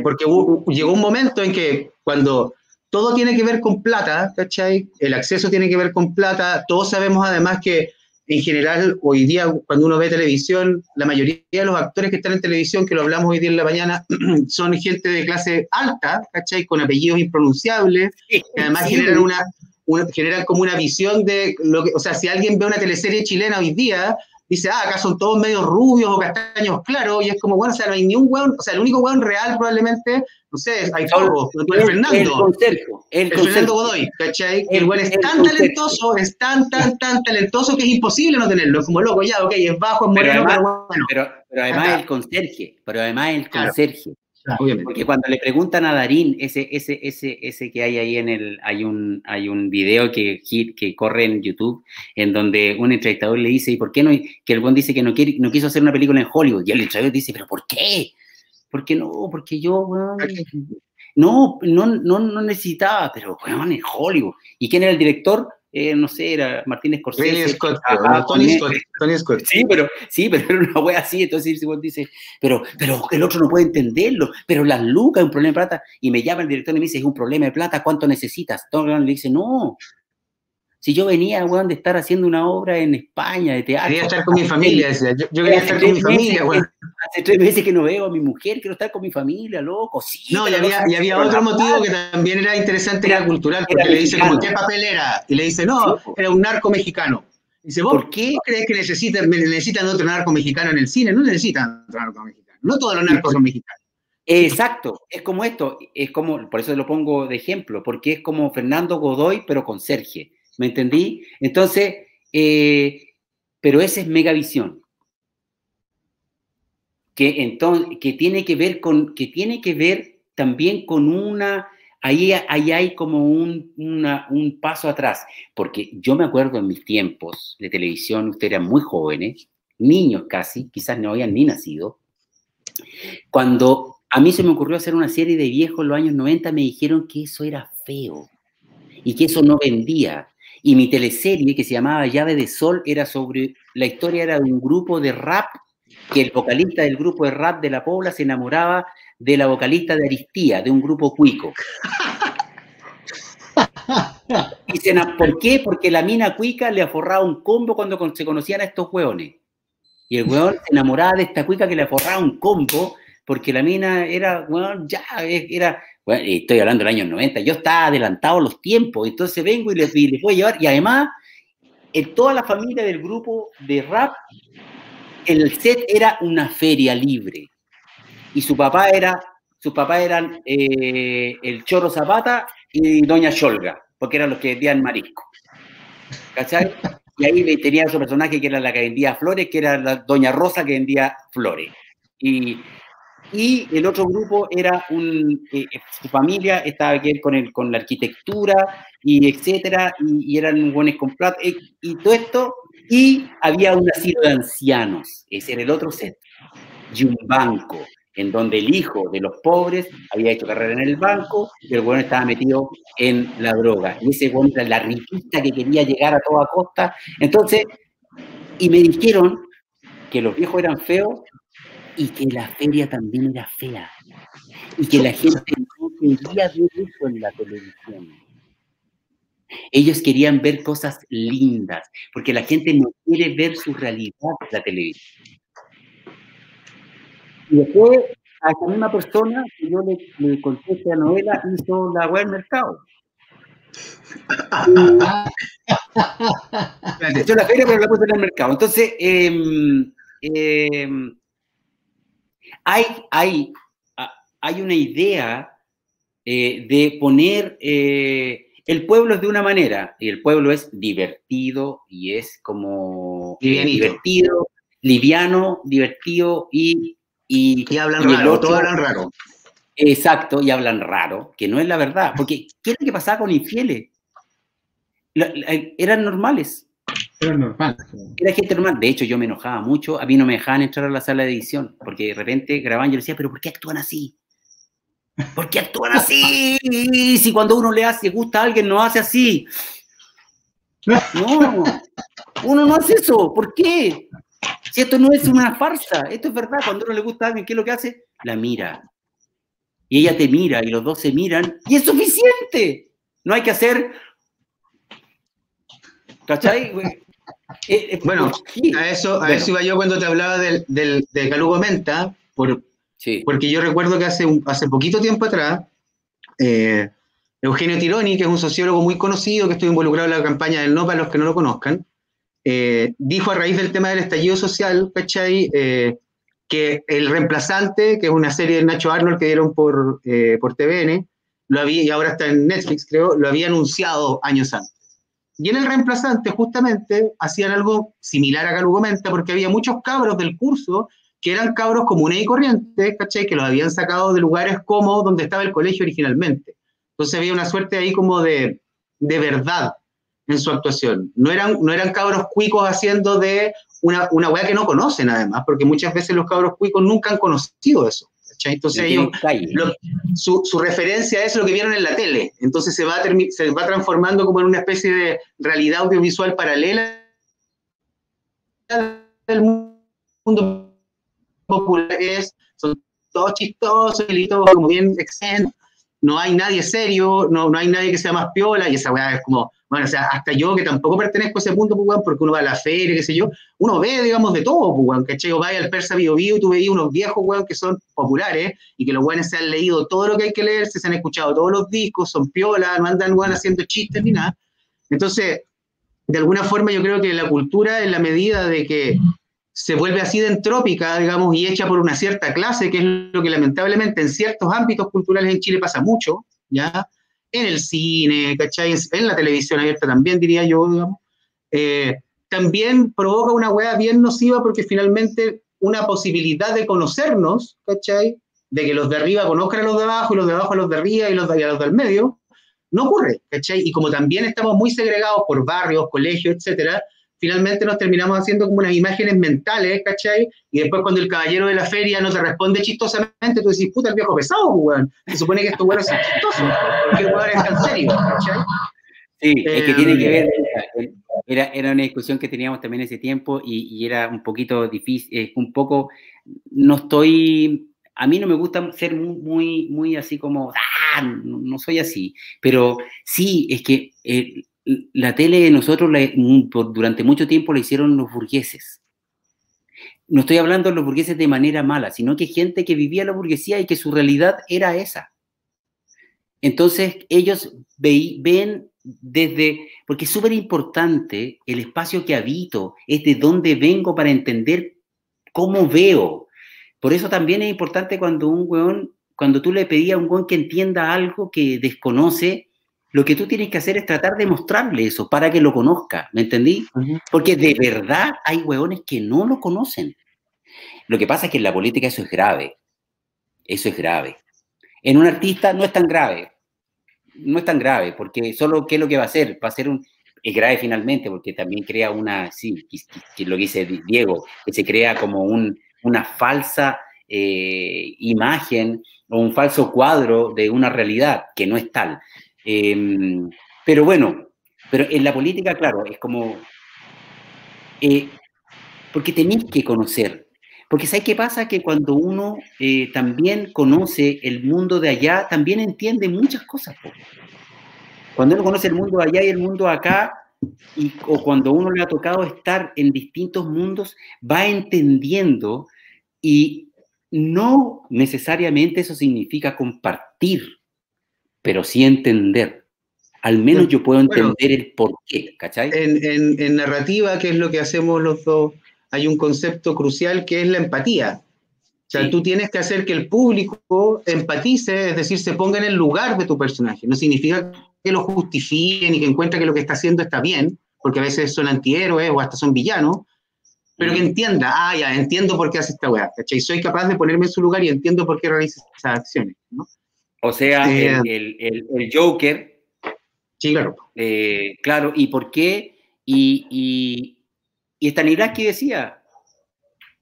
Porque llegó un momento en que cuando todo tiene que ver con plata, ¿cachai? El acceso tiene que ver con plata, todos sabemos además que en general hoy día cuando uno ve televisión, la mayoría de los actores que están en televisión, que lo hablamos hoy día en la mañana, son gente de clase alta, ¿cachai? Con apellidos impronunciables, que además generan como una visión de lo que, o sea, si alguien ve una teleserie chilena hoy día, dice, acá son todos medio rubios o castaños claros, y es como, bueno, o sea, no hay ni un hueón, o sea, el único hueón real probablemente, no sé, hay pocos, el Fernando. El Fernando Godoy, ¿cachai? El hueón es tan talentoso, es tan talentoso que es imposible no tenerlo, es como loco, ya, ok, es bajo, es moreno, pero bueno. Pero además el conserje, claro. Porque cuando le preguntan a Darín, ese que hay ahí hay un video que corre en YouTube, en donde un entrevistador le dice, ¿y por qué no? Que el buen dice que no quiso hacer una película en Hollywood, y el entrevistador dice, ¿pero por qué? Porque no, porque yo, bueno, no necesitaba, pero bueno, en Hollywood. ¿Y quién era el director? No sé, era Martin Scorsese. Tony Scott. Sí, pero era una wea así. Entonces dice, pero el otro no puede entenderlo. Pero las lucas es un problema de plata. Y me llama el director y me dice, es un problema de plata, ¿cuánto necesitas? Tom le dice, no. Si yo venía, weón, de estar haciendo una obra en España de teatro. Quería estar con mi familia, decía. Yo quería estar con mi familia, weón. Hace 3 meses que no veo a mi mujer, quiero estar con mi familia, loco. Sí, no, y había otro motivo que también era interesante, era cultural, porque le dice, como, ¿qué papel era? Y le dice, no, era un narco mexicano. Dice, ¿vos por qué crees que necesitan otro narco mexicano en el cine? No necesitan otro narco mexicano. No todos los narcos son mexicanos. Exacto, es como esto, por eso lo pongo de ejemplo, porque es como Fernando Godoy, pero con Sergio. ¿Me entendí? Entonces, pero esa es Megavisión. Que tiene que ver también con ahí hay como un paso atrás, porque yo me acuerdo en mis tiempos de televisión, ustedes eran muy jóvenes, niños casi, quizás no habían ni nacido, cuando a mí se me ocurrió hacer una serie de viejos en los años 90, me dijeron que eso era feo y que eso no vendía. Y mi teleserie, que se llamaba Llave de Sol, la historia era de un grupo de rap que el vocalista del grupo de rap de La Pobla se enamoraba de la vocalista de Aristía, de un grupo cuico. ¿Por qué? Porque la mina cuica le aforraba un combo cuando se conocían a estos hueones. Y el hueón se enamoraba de esta cuica que le aforraba un combo, porque la mina era, bueno, ya, era, bueno, estoy hablando del año 90, yo estaba adelantado a los tiempos, entonces vengo y les voy a llevar, y además, en toda la familia del grupo de rap, el set era una feria libre, y su papá eran el Chorro Zapata y Doña Cholga, porque eran los que vendían marisco, ¿cachai? Y ahí tenía otro personaje que era la que vendía flores, que era la Doña Rosa que vendía flores. Y el otro grupo era su familia estaba que ver con la arquitectura, y etcétera, y eran buenos con plata, y todo esto, y había un asilo de ancianos, ese era el otro set, y un banco, en donde el hijo de los pobres había hecho carrera en el banco, y el bueno estaba metido en la droga. Y ese bueno era la riquista que quería llegar a toda costa. Entonces, y me dijeron que los viejos eran feos y que la feria también era fea. Y que la gente no quería ver eso en la televisión. Ellos querían ver cosas lindas, porque la gente no quiere ver su realidad en la televisión. Y después, a esa misma persona que yo le conté esta novela, hizo la web del mercado. Hizo la feria, pero la puse en el mercado. Entonces, hay una idea de poner... el pueblo es de una manera, y el pueblo es divertido, y es como... divertido, liviano, divertido, y hablan raro, todos hablan raro. Exacto, y hablan raro, que no es la verdad. Porque, ¿qué es lo que pasaba con infieles? Eran normales. Eran normales. Era gente normal. De hecho, yo me enojaba mucho. A mí no me dejaban entrar a la sala de edición, porque de repente grababan y yo decía, ¿pero por qué actúan así? ¿Por qué actúan así? Si cuando uno le gusta a alguien, no hace así. No, uno no hace eso. ¿Por qué? Si esto no es una farsa, esto es verdad. Cuando uno le gusta a alguien, ¿qué es lo que hace? La mira. Y ella te mira, y los dos se miran, y es suficiente. No hay que hacer... ¿Cachai? Bueno, a eso iba yo cuando te hablaba de Calugo Menta, porque yo recuerdo que hace poquito tiempo atrás, Eugenio Tironi, que es un sociólogo muy conocido, que estuvo involucrado en la campaña del No, para los que no lo conozcan, dijo a raíz del tema del estallido social, ¿cachai? Que El Reemplazante, que es una serie de Nacho Arnold que dieron por TVN, y ahora está en Netflix, creo, lo había anunciado años antes. Y en El Reemplazante, justamente, hacían algo similar a Calugo Menta, porque había muchos cabros del curso que eran cabros comunes y corrientes, ¿cachai? Que los habían sacado de lugares como donde estaba el colegio originalmente. Entonces había una suerte ahí como de verdad en su actuación. No eran cabros cuicos haciendo de una weá que no conocen, además, porque muchas veces los cabros cuicos nunca han conocido eso. ¿Cachai? Entonces ellos, su referencia es lo que vieron en la tele. Entonces se va transformando como en una especie de realidad audiovisual paralela del mundo popular. Son todos chistosos, todos como bien exentos. No hay nadie serio, no hay nadie que sea más piola, y esa weá es como, bueno, o sea, hasta yo que tampoco pertenezco a ese punto, pues, porque uno va a la feria, qué sé yo, uno ve, digamos, de todo, pues, ¿cachai? O vaya al Persa Bio Bio y tú veías unos viejos, weón, que son populares, y que los weones se han leído todo lo que hay que leer, se han escuchado todos los discos, son piola, no andan, weón, haciendo chistes ni nada. Entonces, de alguna forma yo creo que la cultura, en la medida de que se vuelve así de entrópica, digamos, y hecha por una cierta clase, que es lo que lamentablemente en ciertos ámbitos culturales en Chile pasa mucho, ¿ya? En el cine, ¿cachai? En la televisión abierta también, diría yo, digamos. También provoca una hueá bien nociva, porque finalmente una posibilidad de conocernos, ¿cachai? De que los de arriba conozcan a los de abajo, y los de abajo a los de arriba, y los de a los del medio, no ocurre, ¿cachai? Y como también estamos muy segregados por barrios, colegios, etcétera, finalmente nos terminamos haciendo como unas imágenes mentales, ¿cachai? Y después cuando el caballero de la feria no te responde chistosamente, tú decís, puta, el viejo pesado, weón. Se supone que estos weones son chistosos, porque el weón es tan serio, ¿cachai? Sí, es que tiene que ver, era una discusión que teníamos también ese tiempo y era un poquito difícil, no estoy, a mí no me gusta ser muy así como, no soy así, pero sí, es que la tele de nosotros durante mucho tiempo la hicieron los burgueses. No estoy hablando de los burgueses de manera mala, sino que gente que vivía la burguesía y que su realidad era esa. Entonces ellos ven desde, porque es súper importante el espacio que habito, es de dónde vengo para entender cómo veo. Por eso también es importante cuando tú le pedías a un weón que entienda algo que desconoce, lo que tú tienes que hacer es tratar de mostrarle eso para que lo conozca, ¿me entendí? Porque de verdad hay weones que no lo conocen. Lo que pasa es que en la política eso es grave. Eso es grave. En un artista no es tan grave. No es tan grave, porque solo ¿qué es lo que va a hacer? Va a ser es grave finalmente, porque también crea que lo que dice Diego, que se crea como una falsa imagen o un falso cuadro de una realidad que no es tal. Pero bueno, pero en la política, claro, es como... porque tenéis que conocer. Porque ¿sabes qué pasa? Que cuando uno también conoce el mundo de allá, también entiende muchas cosas. Cuando uno conoce el mundo de allá y el mundo de acá, o cuando uno le ha tocado estar en distintos mundos, va entendiendo, y no necesariamente eso significa compartir, pero sí entender. Al menos yo puedo entender el porqué, ¿cachai? En narrativa, que es lo que hacemos los dos, hay un concepto crucial que es la empatía. O sea, tú tienes que hacer que el público empatice, es decir, se ponga en el lugar de tu personaje. No significa que lo justifiquen y que encuentre que lo que está haciendo está bien, porque a veces son antihéroes o hasta son villanos, pero que entienda, ya, entiendo por qué hace esta weá, ¿cachai? Soy capaz de ponerme en su lugar y entiendo por qué realiza esas acciones, ¿no? O sea, el Joker... Sí, claro. Claro, ¿y por qué? Y Stanislavski decía,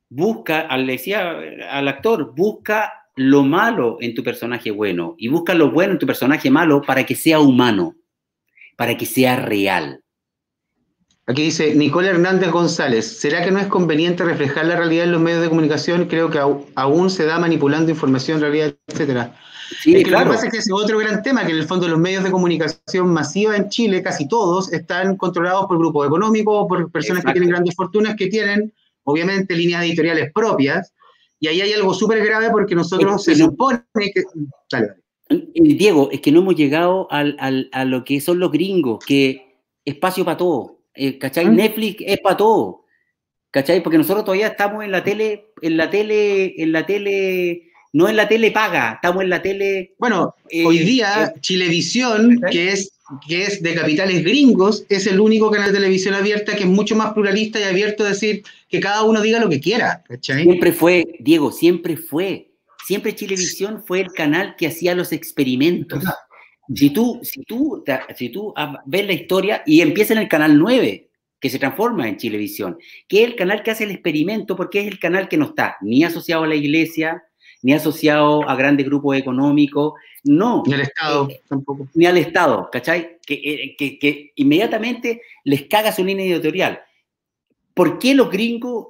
le decía al actor, busca lo malo en tu personaje bueno y busca lo bueno en tu personaje malo para que sea humano, para que sea real. Aquí dice Nicole Hernández González, ¿será que no es conveniente reflejar la realidad en los medios de comunicación? Creo que aún se da manipulando información, realidad, etcétera. Sí, claro. Lo que pasa es que ese es otro gran tema, que en el fondo los medios de comunicación masiva en Chile, casi todos, están controlados por grupos económicos, por personas que tienen grandes fortunas, que tienen, obviamente, líneas editoriales propias, y ahí hay algo súper grave porque nosotros se supone que... Dale. Diego, es que no hemos llegado a lo que son los gringos, que espacio para todo, ¿cachai? Netflix es para todo, ¿cachai? Porque nosotros todavía estamos en la tele, no en la tele paga, estamos en la tele... Bueno, hoy día Chilevisión, que es de capitales gringos, es el único canal de televisión abierta que es mucho más pluralista y abierto a decir que cada uno diga lo que quiera, ¿cachai? Siempre fue, Diego, siempre Chilevisión fue el canal que hacía los experimentos. Si tú ves la historia y empieza en el canal 9, que se transforma en Chilevisión, que es el canal que hace el experimento, porque es el canal que no está ni asociado a la iglesia, ni asociado a grandes grupos económicos, no. Ni al Estado tampoco. Ni al Estado, ¿cachai? Que inmediatamente les caga su línea editorial. ¿Por qué los gringos,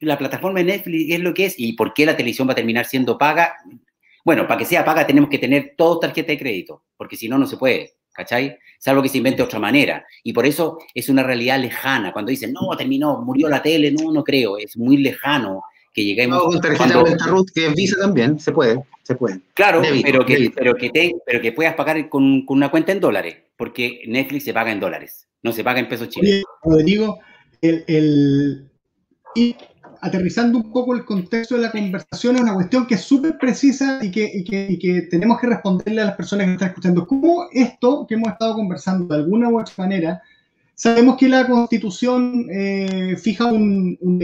la plataforma de Netflix es lo que es? ¿Y por qué la televisión va a terminar siendo paga? Bueno, para que sea paga tenemos que tener todos tarjeta de crédito, porque si no, no se puede, ¿cachai? Salvo que se invente de otra manera. Y por eso es una realidad lejana. Cuando dicen, no, terminó, murió la tele, no creo. Es muy lejano que lleguemos... No, con tarjeta de Ruth, que es Visa también, se puede. Claro, pero que puedas pagar con una cuenta en dólares, porque Netflix se paga en dólares, no se paga en pesos chilenos. Rodrigo, y aterrizando un poco el contexto de la conversación, es una cuestión que es súper precisa y que tenemos que responderle a las personas que están escuchando. ¿Cómo esto que hemos estado conversando de alguna u otra manera, sabemos que la Constitución fija un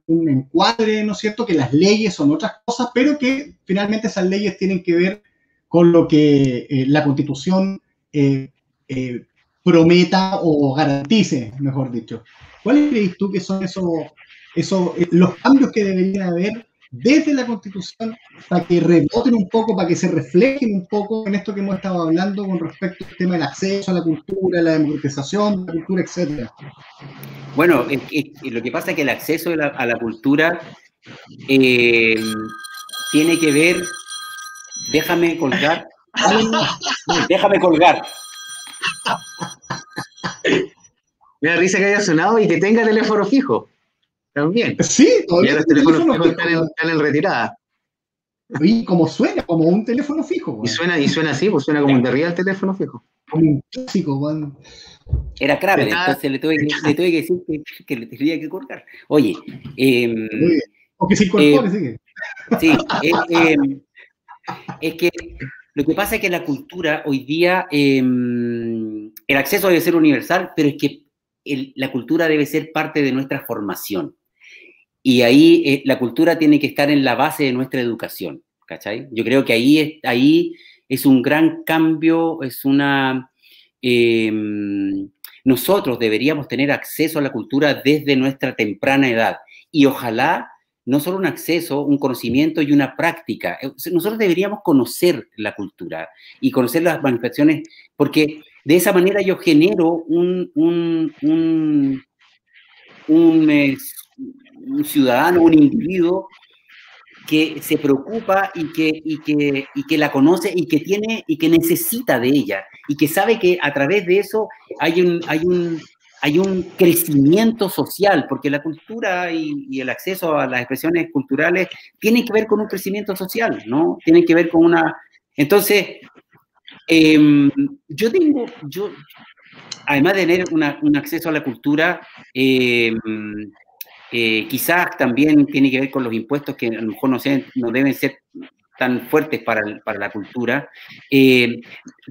encuadre, ¿no es cierto?, que las leyes son otras cosas, pero que finalmente esas leyes tienen que ver con lo que la Constitución prometa o garantice, mejor dicho. ¿Cuáles crees tú que son los cambios que deberían haber desde la Constitución para que reboten un poco, para que se reflejen un poco en esto que hemos estado hablando con respecto al tema del acceso a la cultura, la democratización de la cultura, etcétera? Bueno, lo que pasa es que el acceso a la cultura tiene que ver... Déjame colgar. Déjame colgar. Me da risa que haya sonado y que tenga teléfono fijo. También. Sí, todavía los teléfonos fijos están en retirada. Y como suena, como un teléfono fijo. Y suena así, pues suena como un de real teléfono fijo. Como un clásico, bueno. Era Kramer, entonces le tuve que decir que le tenía que colgar. Oye, o que se incorpore, sigue. Sí, es que lo que pasa es que la cultura hoy día, el acceso debe ser universal, pero es que la cultura debe ser parte de nuestra formación. Y ahí la cultura tiene que estar en la base de nuestra educación, ¿cachai? Yo creo que ahí es un gran cambio, nosotros deberíamos tener acceso a la cultura desde nuestra temprana edad. Y ojalá no solo un acceso, un conocimiento y una práctica. Nosotros deberíamos conocer la cultura y conocer las manifestaciones, porque de esa manera yo genero un ciudadano, un individuo que se preocupa y que la conoce y que tiene y que necesita de ella y que sabe que a través de eso hay un crecimiento social, porque la cultura y el acceso a las expresiones culturales tienen que ver con un crecimiento social, ¿no? Tienen que ver con una... Entonces, yo además de tener un acceso a la cultura, quizás también tiene que ver con los impuestos que a lo mejor no deben ser tan fuertes para la cultura.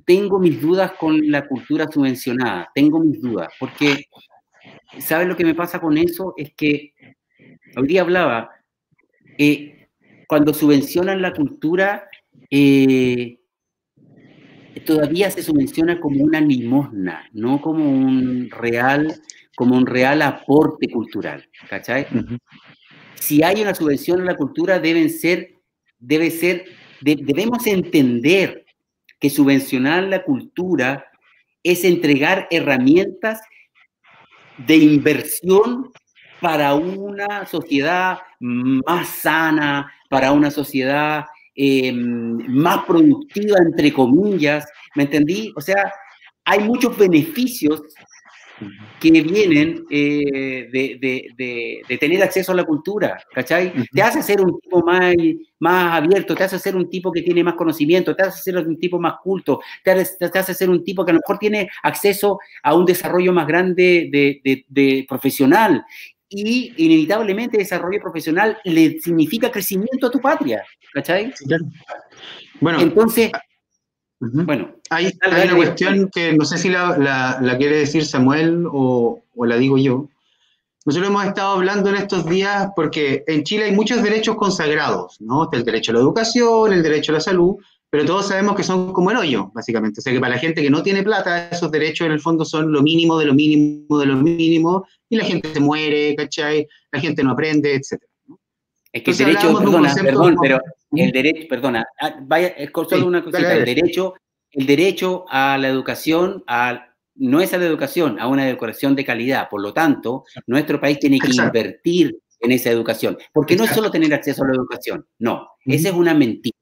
Tengo mis dudas con la cultura subvencionada, tengo mis dudas, porque ¿sabes lo que me pasa con eso? Es que hoy día hablaba, cuando subvencionan la cultura, todavía se subvenciona como una limosna, no como un real aporte cultural, ¿cachai? Uh-huh. Si hay una subvención a la cultura, debemos entender que subvencionar la cultura es entregar herramientas de inversión para una sociedad más sana, para una sociedad más productiva, entre comillas, ¿me entendí? O sea, hay muchos beneficios que vienen de tener acceso a la cultura, ¿cachai? Uh-huh. Te hace ser un tipo más abierto, te hace ser un tipo que tiene más conocimiento, te hace ser un tipo más culto, te hace ser un tipo que a lo mejor tiene acceso a un desarrollo más grande de profesional. Y inevitablemente desarrollo profesional le significa crecimiento a tu patria, ¿cachai? Sí, claro. Bueno, entonces... Uh-huh. Bueno, hay una cuestión que no sé si la quiere decir Samuel o la digo yo. Nosotros hemos estado hablando en estos días porque en Chile hay muchos derechos consagrados, ¿no? Está el derecho a la educación, el derecho a la salud, pero todos sabemos que son como el hoyo, básicamente. O sea que para la gente que no tiene plata, esos derechos en el fondo son lo mínimo de lo mínimo de lo mínimo, y la gente se muere, ¿cachai? La gente no aprende, etc. Es que el derecho, perdón, pero el derecho, perdona, vaya, es solo una cosita, dale. El derecho a la educación, no es a la educación, a una educación de calidad. Por lo tanto, nuestro país tiene que invertir en esa educación, porque no es solo tener acceso a la educación, no, esa es una mentira.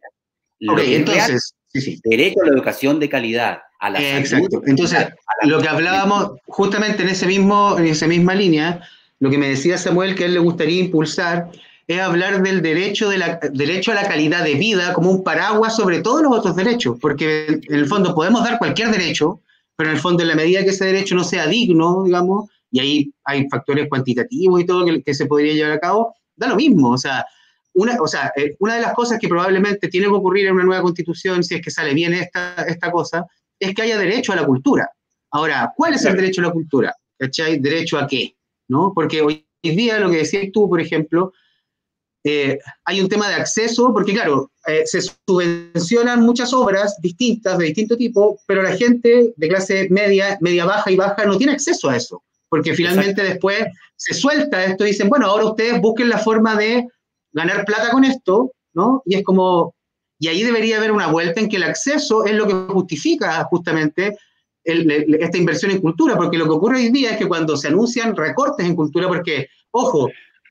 Okay, entonces, sí. Derecho a la educación de calidad, a la salud. Exacto. Entonces, lo que hablábamos justamente en esa misma línea, lo que me decía Samuel que a él le gustaría impulsar es hablar del derecho a la calidad de vida como un paraguas sobre todos los otros derechos, porque en el fondo podemos dar cualquier derecho, pero en el fondo en la medida que ese derecho no sea digno, digamos, y ahí hay factores cuantitativos y todo que se podría llevar a cabo, da lo mismo. O sea, una de las cosas que probablemente tiene que ocurrir en una nueva constitución, si es que sale bien esta cosa, es que haya derecho a la cultura. Ahora, ¿cuál es el derecho a la cultura? ¿Cachai? ¿Derecho a qué? ¿No? Porque hoy día lo que decías tú, por ejemplo, hay un tema de acceso, porque claro, se subvencionan muchas obras distintas, de distinto tipo, pero la gente de clase media baja y baja no tiene acceso a eso, porque finalmente después se suelta esto y dicen, bueno, ahora ustedes busquen la forma de ganar plata con esto, ¿no? Y es como, y ahí debería haber una vuelta en que el acceso es lo que justifica justamente esta inversión en cultura, porque lo que ocurre hoy día es que cuando se anuncian recortes en cultura, porque, ojo,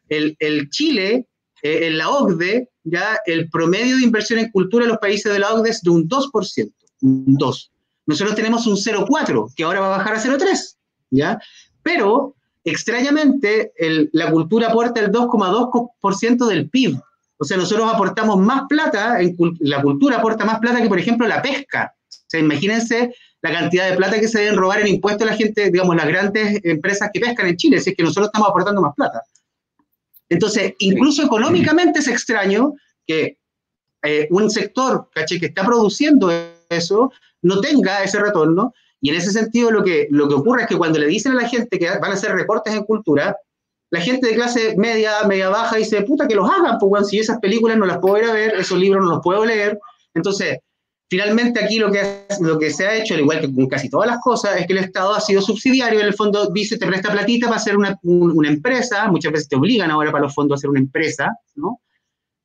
el Chile, en la OCDE, ya el promedio de inversión en cultura en los países de la OCDE es de un 2%, un 2%. Nosotros tenemos un 0,4%, que ahora va a bajar a 0,3%, ¿ya? Pero, extrañamente, la cultura aporta el 2,2% del PIB. O sea, nosotros aportamos más plata, la cultura aporta más plata que, por ejemplo, la pesca. O sea, imagínense la cantidad de plata que se deben robar en impuestos a la gente, digamos, las grandes empresas que pescan en Chile, si es que nosotros estamos aportando más plata. Entonces, incluso económicamente es extraño que un sector, ¿caché?, que está produciendo eso, no tenga ese retorno, y en ese sentido lo que ocurre es que cuando le dicen a la gente que van a hacer recortes en cultura, la gente de clase media, media baja dice, puta, que los hagan, pues, bueno, si esas películas no las puedo ir a ver, esos libros no los puedo leer. Entonces, finalmente aquí lo que se ha hecho, al igual que con casi todas las cosas, es que el Estado ha sido subsidiario, en el fondo dice, te presta platita para hacer una empresa, muchas veces te obligan ahora para los fondos a hacer una empresa, ¿no?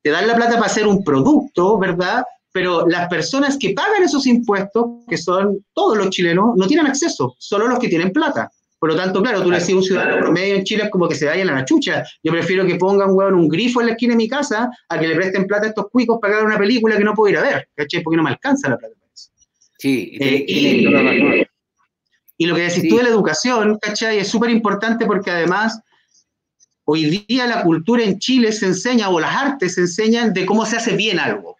Te dan la plata para hacer un producto, ¿verdad? Pero las personas que pagan esos impuestos, que son todos los chilenos, no tienen acceso, solo los que tienen plata. Por lo tanto, claro, tú le decís a un ciudadano promedio en Chile es como que se vayan a la chucha. Yo prefiero que pongan, weón, un grifo en la esquina de mi casa a que le presten plata a estos cuicos para ver una película que no puedo ir a ver, ¿cachai? Porque no me alcanza la plata para eso. Sí, y lo que decís tú de la educación, ¿cachai? Es súper importante porque además hoy día la cultura en Chile se enseña, o las artes se enseñan de cómo se hace bien algo,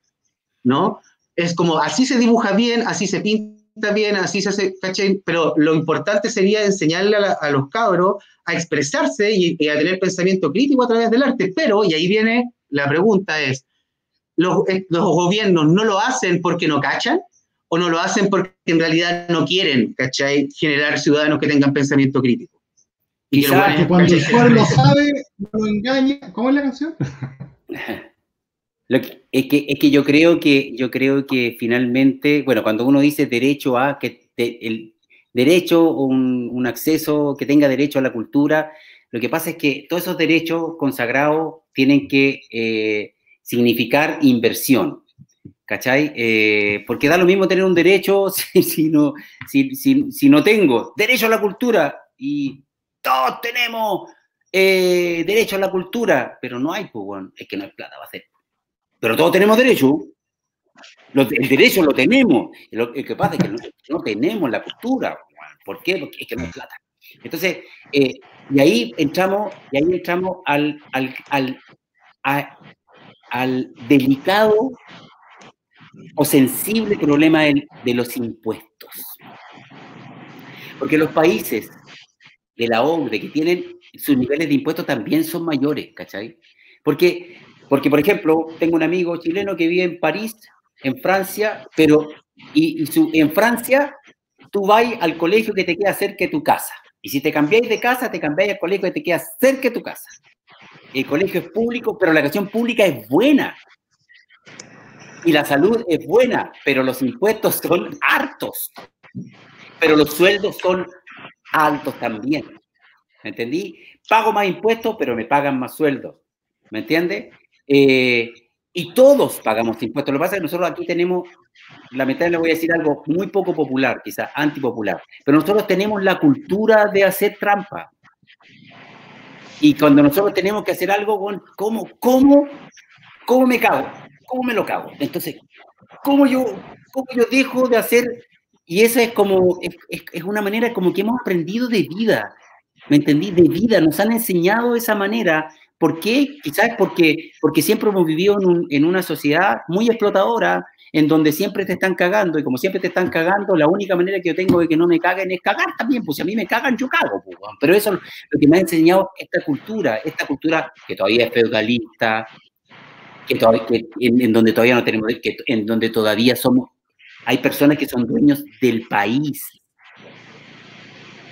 ¿no? Es como, así se dibuja bien, así se pinta bien, así se hace, ¿cachai? Pero lo importante sería enseñarle a los cabros a expresarse y a tener pensamiento crítico a través del arte. Pero, y ahí viene la pregunta es, ¿los gobiernos no lo hacen porque no cachan? ¿O no lo hacen porque en realidad no quieren, ¿cachai?, generar ciudadanos que tengan pensamiento crítico? Y que cuando el pueblo sabe, no lo engaña. ¿Cómo es la canción? Es que yo creo que finalmente, bueno, cuando uno dice derecho a, el derecho, un acceso, que tenga derecho a la cultura, lo que pasa es que todos esos derechos consagrados tienen que significar inversión, ¿cachai? Porque da lo mismo tener un derecho si no tengo derecho a la cultura, y todos tenemos derecho a la cultura, pero no hay, pues, bueno, es que no hay plata para hacer. Pero todos tenemos derecho. El derecho lo tenemos. Lo que pasa es que no tenemos la cultura. ¿Por qué? Porque es que no hay plata. Entonces, y ahí entramos al delicado o sensible problema de los impuestos. Porque los países de la OCDE que tienen sus niveles de impuestos también son mayores, ¿cachai? Porque, por ejemplo, tengo un amigo chileno que vive en París, en Francia, pero en Francia tú vas al colegio que te queda cerca de tu casa. Y si te cambiáis de casa, te cambiáis al colegio que te queda cerca de tu casa. El colegio es público, pero la educación pública es buena. Y la salud es buena, pero los impuestos son hartos. Pero los sueldos son altos también. ¿Me entendí? Pago más impuestos, pero me pagan más sueldos. ¿Me entiendes? Y todos pagamos impuestos. Lo que pasa es que nosotros aquí tenemos, lamentablemente voy a decir algo muy poco popular, quizás antipopular, pero nosotros tenemos la cultura de hacer trampa. Y cuando nosotros tenemos que hacer algo, ¿cómo me cago? ¿Cómo me lo cago? Entonces, ¿cómo yo dejo de hacer? Y esa es como, es una manera como que hemos aprendido de vida. ¿Me entendí? De vida. Nos han enseñado esa manera. ¿Por qué? Quizás porque siempre hemos vivido en una sociedad muy explotadora, en donde siempre te están cagando, y como siempre te están cagando, la única manera que yo tengo de que no me caguen es cagar también, pues si a mí me cagan, yo cago, pues. Pero eso es lo que me ha enseñado esta cultura que todavía es feudalista, en donde todavía no tenemos, en donde todavía hay personas que son dueños del país,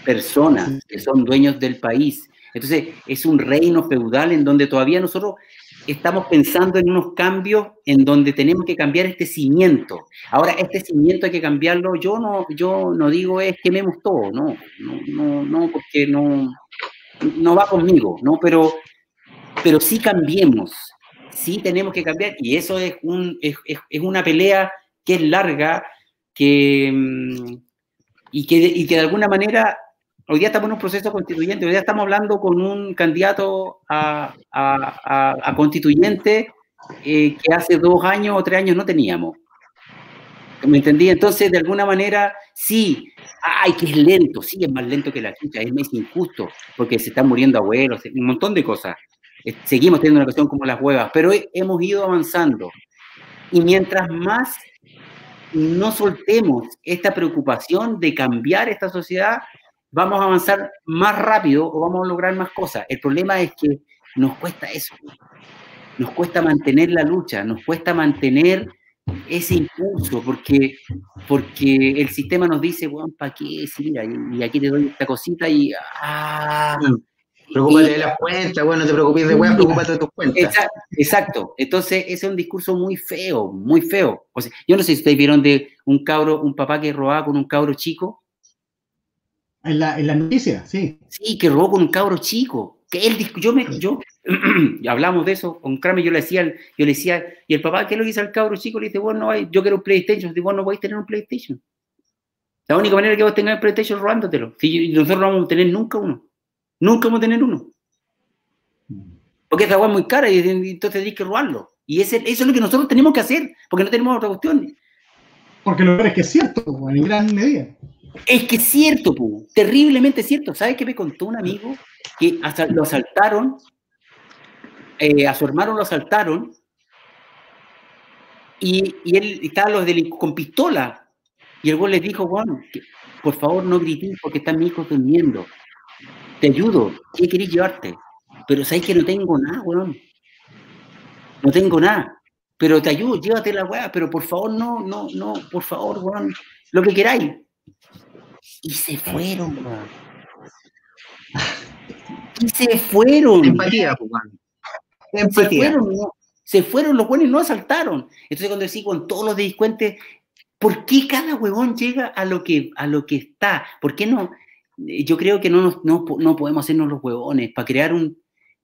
personas que son dueños del país. Entonces, es un reino feudal en donde todavía nosotros estamos pensando en unos cambios en donde tenemos que cambiar este cimiento. Ahora, este cimiento hay que cambiarlo. Yo no digo es quememos todo, no, porque no va conmigo, ¿no? Pero sí cambiemos sí tenemos que cambiar, y eso es una pelea que es larga, y que de alguna manera, hoy día estamos en un proceso constituyente, hoy día estamos hablando con un candidato a constituyente que hace 2 años o 3 años no teníamos. ¿Me entendí? Entonces, de alguna manera, sí, que es lento, sí, es más lento que la chucha, es más injusto, porque se están muriendo abuelos, un montón de cosas. Seguimos teniendo una cuestión como las huevas, pero hemos ido avanzando. Y mientras más no soltemos esta preocupación de cambiar esta sociedad, vamos a avanzar más rápido o vamos a lograr más cosas. El problema es que nos cuesta eso. Nos cuesta mantener la lucha, nos cuesta mantener ese impulso, porque el sistema nos dice, bueno, ¿para qué? Sí, mira, y aquí te doy esta cosita y... Preocúpate de las cuentas, bueno, no te preocupes de weas, preocúpate de tus cuentas. Exacto. Entonces, ese es un discurso muy feo, muy feo. O sea, yo no sé si ustedes vieron de un papá que robaba con un cabro chico. En la noticia, sí. Sí, que robó con un cabro chico. Que él, hablamos de eso con Kramer, yo le decía, y el papá, ¿qué le dice al cabro chico? Le dice, bueno, yo quiero un PlayStation. Dice, vos no podéis tener un PlayStation. La única manera que vos tengas el PlayStation robándotelo. Si nosotros no vamos a tener nunca uno. Nunca vamos a tener uno. Porque esa agua es muy cara y entonces hay que robarlo. Y eso es lo que nosotros tenemos que hacer, porque no tenemos otra cuestión. Porque lo peor es que es cierto, en gran medida. Es que es cierto, terriblemente cierto. ¿Sabes qué me contó un amigo? Que lo asaltaron, a su hermano lo asaltaron, y él estaba con pistola. Y el güey les dijo, bueno, por favor no grites porque están mis hijos durmiendo. Te ayudo, ¿qué querés llevarte? Pero sabes que no tengo nada, weón. No tengo nada. Pero te ayudo, llévate la weá, pero por favor, no, por favor, weón. Lo que queráis. Y se fueron, weón. Y se fueron. Empatía, weón. Empatía. Se fueron, los weones no asaltaron. Entonces cuando decís con todos los delincuentes, ¿por qué cada huevón llega a lo que está? ¿Por qué no? Yo creo que no podemos hacernos los huevones. Para crear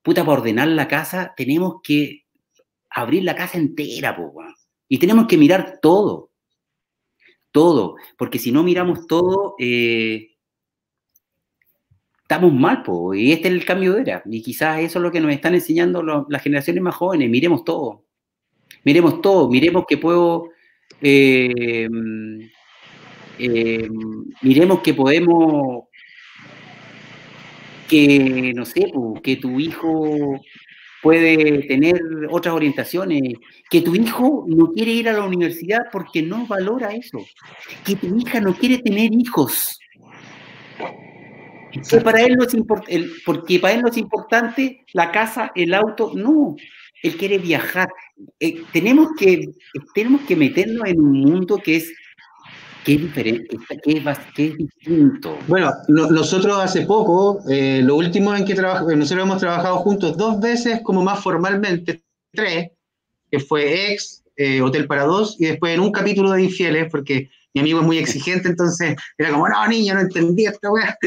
para ordenar la casa, tenemos que abrir la casa entera, y tenemos que mirar todo, porque si no miramos todo, estamos mal, y este es el cambio de era, y quizás eso es lo que nos están enseñando las generaciones más jóvenes. Miremos todo, miremos que puedo, miremos que podemos, que, no sé, que tu hijo puede tener otras orientaciones, que tu hijo no quiere ir a la universidad porque no valora eso, que tu hija no quiere tener hijos, que para él no es porque para él no es importante la casa, el auto, no, él quiere viajar. Tenemos que meternos en un mundo que es diferente, que es distinto. Bueno, nosotros hace poco, lo último en que nosotros hemos trabajado juntos 2 veces, como más formalmente, 3, que fue Hotel para 2, y después en un capítulo de Infieles, porque mi amigo es muy exigente, entonces era como, no, niño, no entendí esta weá.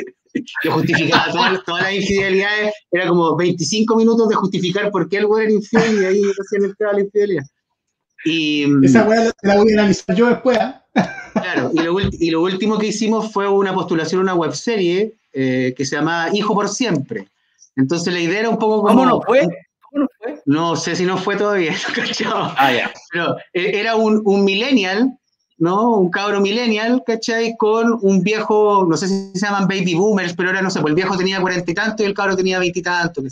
Yo justificaba todas las infidelidades, era como 25 minutos de justificar por qué el güey era infiel, y ahí recién entraba la infidelidad. Esa weá la voy a analizar yo después, ¿eh? Claro, y lo último que hicimos fue una postulación a una webserie que se llama Hijo por Siempre. Entonces la idea era un poco como... ¿Cómo no fue? No sé si no fue todavía, ¿cachai? Ya. Pero era un millennial, ¿no? Un cabro millennial, ¿cachai? Con un viejo, no sé si se llaman baby boomers, pero ahora no sé, pues el viejo tenía 40 y tanto y el cabro tenía 20 y tanto.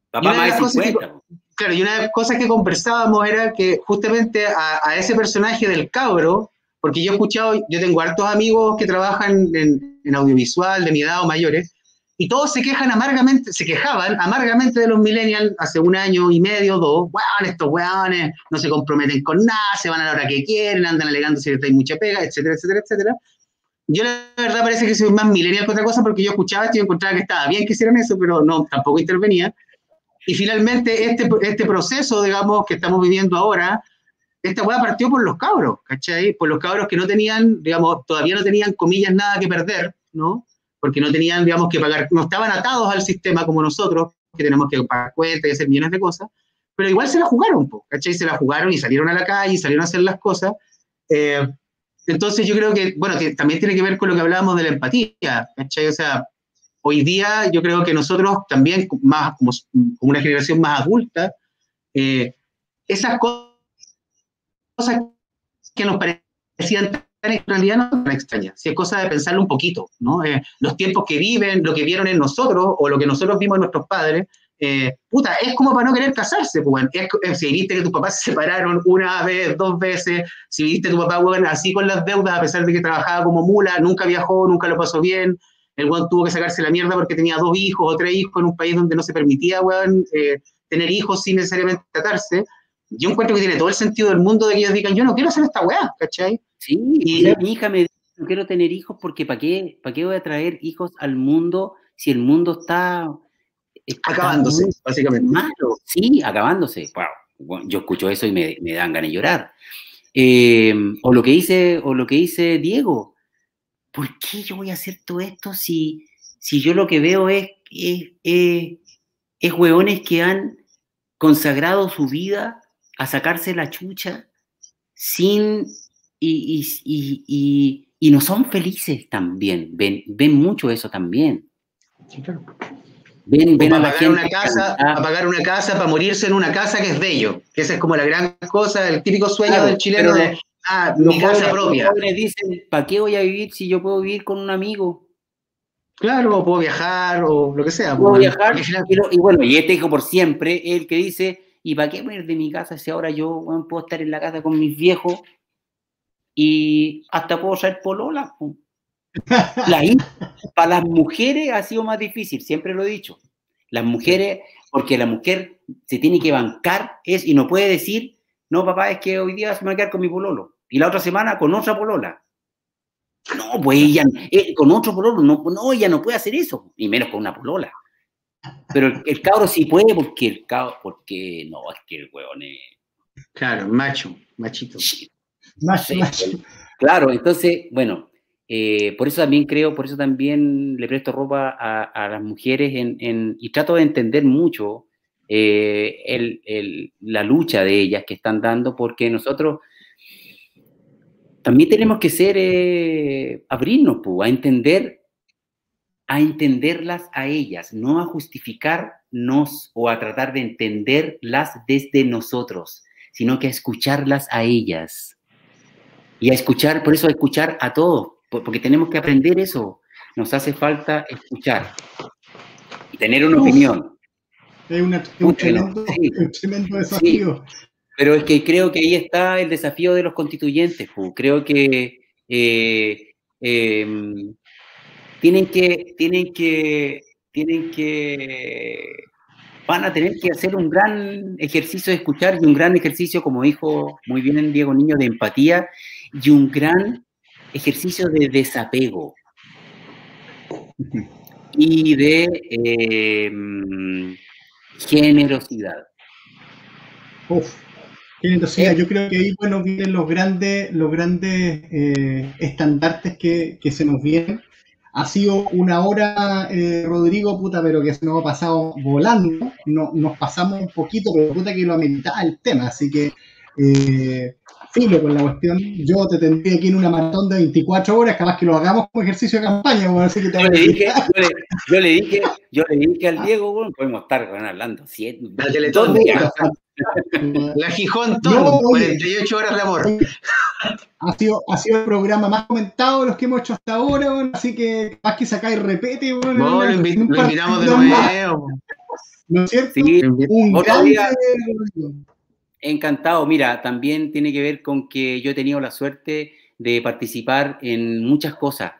Papá más de 50. Claro, y una de las cosas que conversábamos era que justamente a ese personaje del cabro, porque yo he escuchado, yo tengo hartos amigos que trabajan en audiovisual, de mi edad o mayores, y todos se quejaban amargamente de los millennials hace 1 año y medio, 2, estos weones no se comprometen con nada, se van a la hora que quieren, andan alegando si hay mucha pega, etcétera, etcétera, etcétera. Yo la verdad parece que soy más millennial que otra cosa, porque yo escuchaba esto y encontraba que estaba bien que hicieran eso, pero no, tampoco intervenía. Y finalmente este proceso, digamos, que estamos viviendo ahora, esta weá partió por los cabros, ¿cachai? Por los cabros que no tenían, digamos, todavía no tenían, comillas, nada que perder, ¿no? Porque no tenían, digamos, que pagar, no estaban atados al sistema como nosotros, que tenemos que pagar cuentas y hacer millones de cosas, pero igual se la jugaron, ¿cachai? Se la jugaron y salieron a la calle y salieron a hacer las cosas. Entonces yo creo que, bueno, que también tiene que ver con lo que hablábamos de la empatía, ¿cachai? O sea, hoy día yo creo que nosotros también, más como una generación más adulta, esas cosas que nos parecían tan en realidad no son tan extrañas, si es cosa de pensarlo un poquito, ¿no? Los tiempos que viven, lo que vieron en nosotros, o lo que nosotros vimos en nuestros padres, puta, es como para no querer casarse, pues, bueno. Si viste que tus papás se separaron una vez, 2 veces, si viste a tu papá, bueno, así con las deudas, a pesar de que trabajaba como mula, nunca viajó, nunca lo pasó bien, el weón tuvo que sacarse la mierda porque tenía 2 hijos o 3 hijos en un país donde no se permitía, weón, tener hijos sin necesariamente tratarse. Yo encuentro que tiene todo el sentido del mundo de que ellos digan, yo no quiero hacer esta weá, ¿cachai? Sí, y mi hija me dice, no quiero tener hijos porque ¿para qué voy a traer hijos al mundo si el mundo está acabándose, básicamente. Malo, sí, acabándose. Wow. Yo escucho eso y me dan ganas de llorar. O lo que dice Diego, ¿por qué yo voy a hacer todo esto si yo lo que veo es hueones que han consagrado su vida a sacarse la chucha y no son felices también? Ven mucho eso también. Sí, claro. Ven a la gente a pagar una casa, para morirse en una casa que es de ellos, que esa es como la gran cosa, el típico sueño del chileno de mi casa propia. Los jóvenes dicen, ¿para qué voy a vivir si yo puedo vivir con un amigo? Claro, o puedo viajar, o lo que sea. Puedo viajar, y bueno, y este hijo por siempre, el que dice, ¿y para qué venir de mi casa si ahora yo, bueno, puedo estar en la casa con mis viejos y hasta puedo traer polola? Para las mujeres ha sido más difícil, siempre lo he dicho. Las mujeres, porque la mujer se tiene que bancar y no puede decir, no, papá, es que hoy día se me va a quedar con mi pololo y la otra semana con otra polola. No, pues ella, con otro pololo, no, ella no puede hacer eso, ni menos con una polola. Pero el cabro sí puede, porque no, es que el huevón es... Claro, machito. Macho. Claro, entonces, bueno... por eso también le presto ropa a las mujeres y trato de entender mucho la lucha de ellas que están dando, porque nosotros también tenemos que abrirnos a entenderlas a ellas, no a justificarnos o a tratar de entenderlas desde nosotros, sino que a escucharlas a ellas y a escuchar, por eso a escuchar a todos. Porque tenemos que aprender eso. Nos hace falta escuchar y tener una opinión. Es un tremendo desafío. Sí. Pero es que creo que ahí está el desafío de los constituyentes. Creo que van a tener que hacer un gran ejercicio de escuchar y un gran ejercicio, como dijo muy bien Diego Niño, de empatía y un gran ejercicio de desapego y de generosidad. Generosidad. Yo creo que ahí, bueno, vienen los grandes estandartes que se nos vienen. Ha sido una hora, Rodrigo, puta, pero que se nos ha pasado volando. Nos pasamos un poquito, pero puta que lo ameritaba el tema. Así que, filo con la cuestión. Yo te tendría aquí en una maratón de 24 horas, capaz que lo hagamos como ejercicio de campaña. Bueno, así que yo le dije al Diego, bueno, podemos estar hablando 7 días. La Gijón, todo, 48 horas de amor. Ha sido el programa más comentado de los que hemos hecho hasta ahora, bueno, así que más que sacáis repete, bueno, lo invitamos de nuevo. ¿No es cierto? Sí, un gran día. Encantado. Mira, también tiene que ver con que yo he tenido la suerte de participar en muchas cosas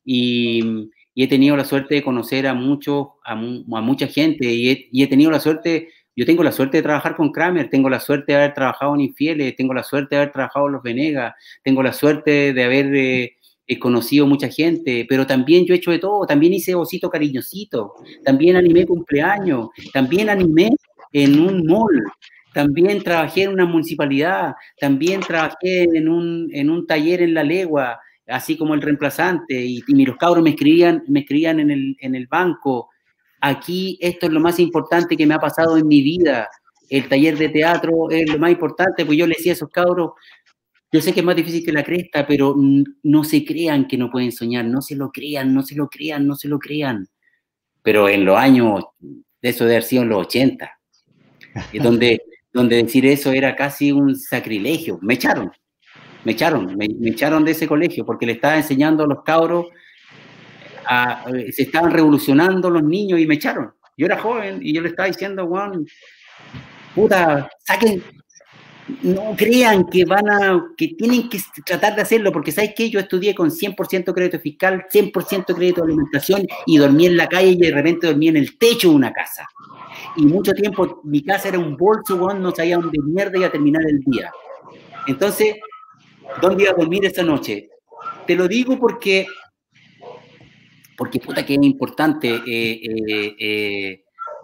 y he tenido la suerte de conocer a mucha gente y he tenido la suerte. Yo tengo la suerte de trabajar con Kramer, tengo la suerte de haber trabajado en Infieles, tengo la suerte de haber trabajado en Los Venegas, tengo la suerte de haber conocido mucha gente, pero también yo he hecho de todo, también hice osito cariñosito, también animé cumpleaños, también animé en un mall, también trabajé en una municipalidad, también trabajé en un taller en La Legua, así como el reemplazante, y los cabros me escribían en el banco. Aquí esto es lo más importante que me ha pasado en mi vida. el taller de teatro es lo más importante, pues yo le decía a esos cabros, yo sé que es más difícil que la cresta, pero no se crean que no pueden soñar, no se lo crean, no se lo crean, no se lo crean. Pero en los años, eso debe haber sido en los 80, donde decir eso era casi un sacrilegio. Me echaron de ese colegio, porque le estaba enseñando a los cabros, se estaban revolucionando los niños y me echaron. Yo era joven y yo le estaba diciendo, Juan, puta, saquen, no crean que que tienen que tratar de hacerlo, porque ¿sabes qué? Yo estudié con 100% crédito fiscal, 100% crédito de alimentación y dormí en la calle y de repente dormí en el techo de una casa. Y mucho tiempo mi casa era un bolso, Juan, no sabía dónde mierda iba a terminar el día. Entonces, ¿dónde iba a dormir esa noche? Te lo digo porque puta que es importante.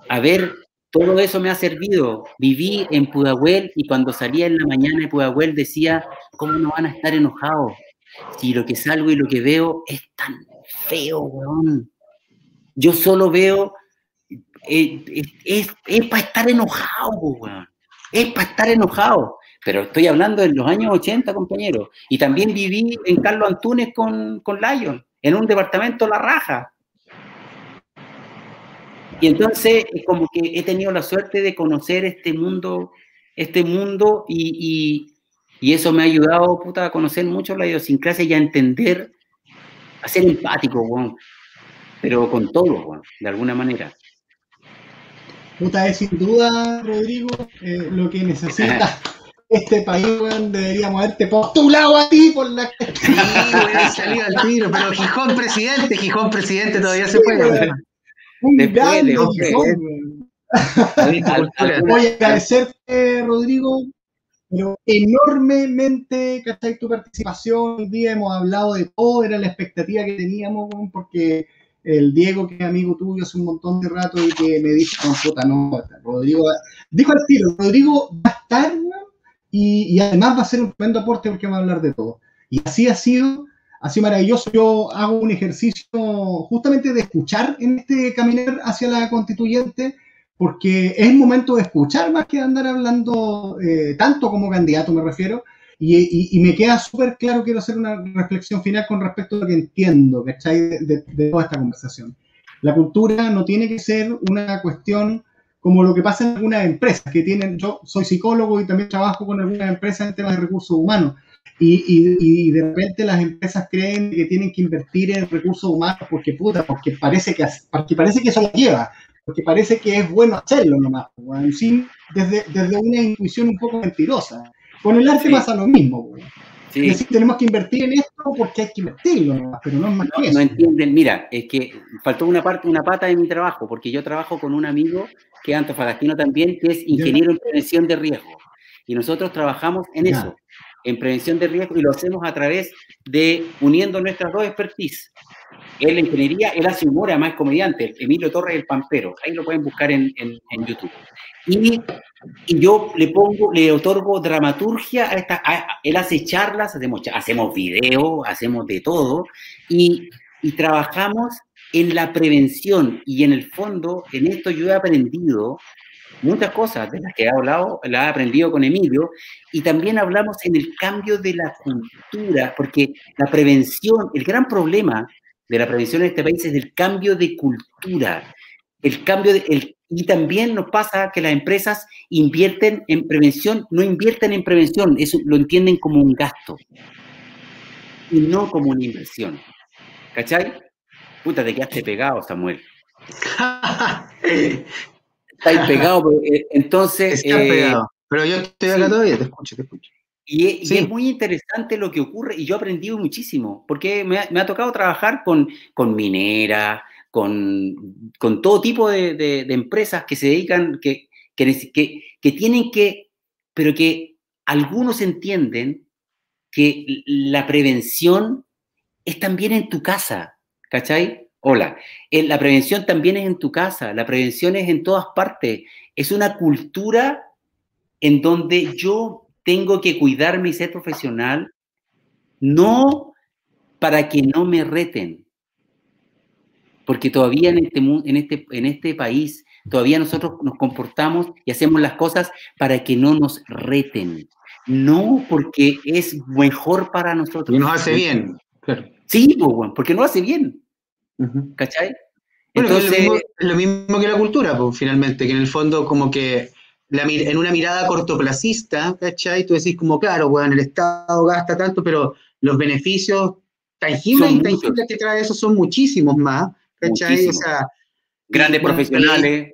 A ver, todo eso me ha servido. Viví en Pudahuel y cuando salía en la mañana de Pudahuel decía, ¿cómo no van a estar enojados? Si lo que salgo y lo que veo es tan feo, weón. Yo solo veo, es para estar enojado, weón. Es para estar enojado. Pero estoy hablando de los años 80, compañeros. Y también viví en Carlos Antunes con Lion, en un departamento La Raja. Y entonces, es como que he tenido la suerte de conocer este mundo y eso me ha ayudado, puta, a conocer mucho la idiosincrasia y a entender, a ser empático, bueno, pero con todo, bueno, de alguna manera. Puta, es sin duda, Rodrigo, lo que necesita este país, weón. Deberíamos haberte postulado a ti por la... Sí, weón, salió al tiro, pero Gijón presidente todavía se puede, weón. Un grande Gijón, voy a agradecerte, Rodrigo, pero enormemente, ¿cachai? Tu participación. Hoy día hemos hablado de todo, era la expectativa que teníamos, porque el Diego, que es amigo tuyo hace un montón de rato y que me dijo, no, puta, no, Rodrigo, dijo al tiro, Rodrigo va a estar, y además va a ser un tremendo aporte porque va a hablar de todo. Y así ha sido. Así maravilloso. Yo hago un ejercicio justamente de escuchar en este caminar hacia la constituyente, porque es el momento de escuchar más que de andar hablando tanto como candidato, me refiero, y me queda súper claro. Quiero hacer una reflexión final con respecto a lo que entiendo, ¿cachai? De toda esta conversación. La cultura no tiene que ser una cuestión como lo que pasa en algunas empresas que tienen. Yo soy psicólogo y también trabajo con algunas empresas en temas de recursos humanos. Y de repente las empresas creen que tienen que invertir en recursos humanos porque parece que eso lo lleva, porque parece que es bueno hacerlo nomás, bueno, desde una intuición un poco mentirosa. Con el arte pasa lo mismo. Sí. Es decir, tenemos que invertir en esto porque hay que invertirlo nomás, pero no es más que eso. No entienden, mira, es que faltó una pata de mi trabajo, porque yo trabajo con un amigo que es antofagastino también, que es ingeniero en prevención de riesgo, y nosotros trabajamos en eso, en prevención de riesgo, y lo hacemos a través de uniendo nuestras dos expertise. Él la ingeniería, él hace humor, además es comediante, Emilio Torres el Pampero, ahí lo pueden buscar en YouTube. Y yo le otorgo dramaturgia él hace charlas, hacemos videos, hacemos de todo, y trabajamos en la prevención, y en el fondo, en esto yo he aprendido muchas cosas de las que he hablado, las he aprendido con Emilio, y también hablamos en el cambio de la cultura, porque la prevención, el gran problema de la prevención en este país es el cambio de cultura, y también nos pasa que las empresas invierten en prevención, no invierten en prevención, eso lo entienden como un gasto, y no como una inversión. ¿Cachai? Puta, te quedaste pegado, Samuel. Está pegado, entonces... Está pegado, pero yo estoy acá todavía, te escucho. Y es muy interesante lo que ocurre, y yo he aprendido muchísimo, porque me ha tocado trabajar con mineras, con todo tipo de empresas que se dedican, que tienen que, pero que algunos entienden que la prevención es también en tu casa, ¿cachai? Hola, la prevención también es en tu casa, la prevención es en todas partes, es una cultura en donde yo tengo que cuidarme y ser profesional, no para que no me reten, porque todavía en este país todavía nosotros nos comportamos y hacemos las cosas para que no nos reten, no porque es mejor para nosotros. Y nos hace bien, claro. Sí, pues, bueno, porque nos hace bien, ¿cachai? Bueno, Entonces, es lo mismo que la cultura, pues, finalmente, que en el fondo como que en una mirada cortoplacista, ¿cachai? Tú decís como, claro, bueno, el Estado gasta tanto, pero los beneficios tangibles e intangibles que trae eso son muchísimos más, ¿cachai? Muchísimos. O sea, grandes profesionales.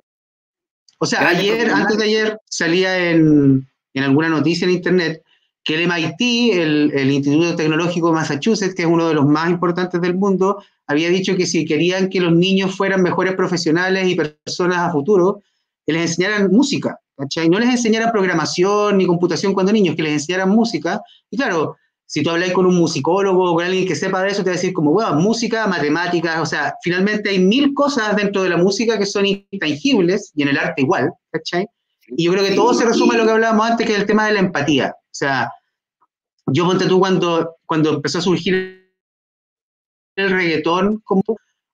O sea, antes de ayer salía en alguna noticia en internet que el MIT, el Instituto Tecnológico de Massachusetts, que es uno de los más importantes del mundo, había dicho que si querían que los niños fueran mejores profesionales y personas a futuro, que les enseñaran música, ¿cachai? No les enseñaran programación ni computación cuando niños, que les enseñaran música. Y claro, si tú hablas con un musicólogo o con alguien que sepa de eso, te va a decir como, bueno, música, matemáticas, o sea, finalmente hay 1000 cosas dentro de la música que son intangibles, y en el arte igual, ¿cachai? Y yo creo que todo se resume a lo que hablábamos antes, que es el tema de la empatía. O sea, yo ponte tú cuando empezó a surgir el reggaetón, como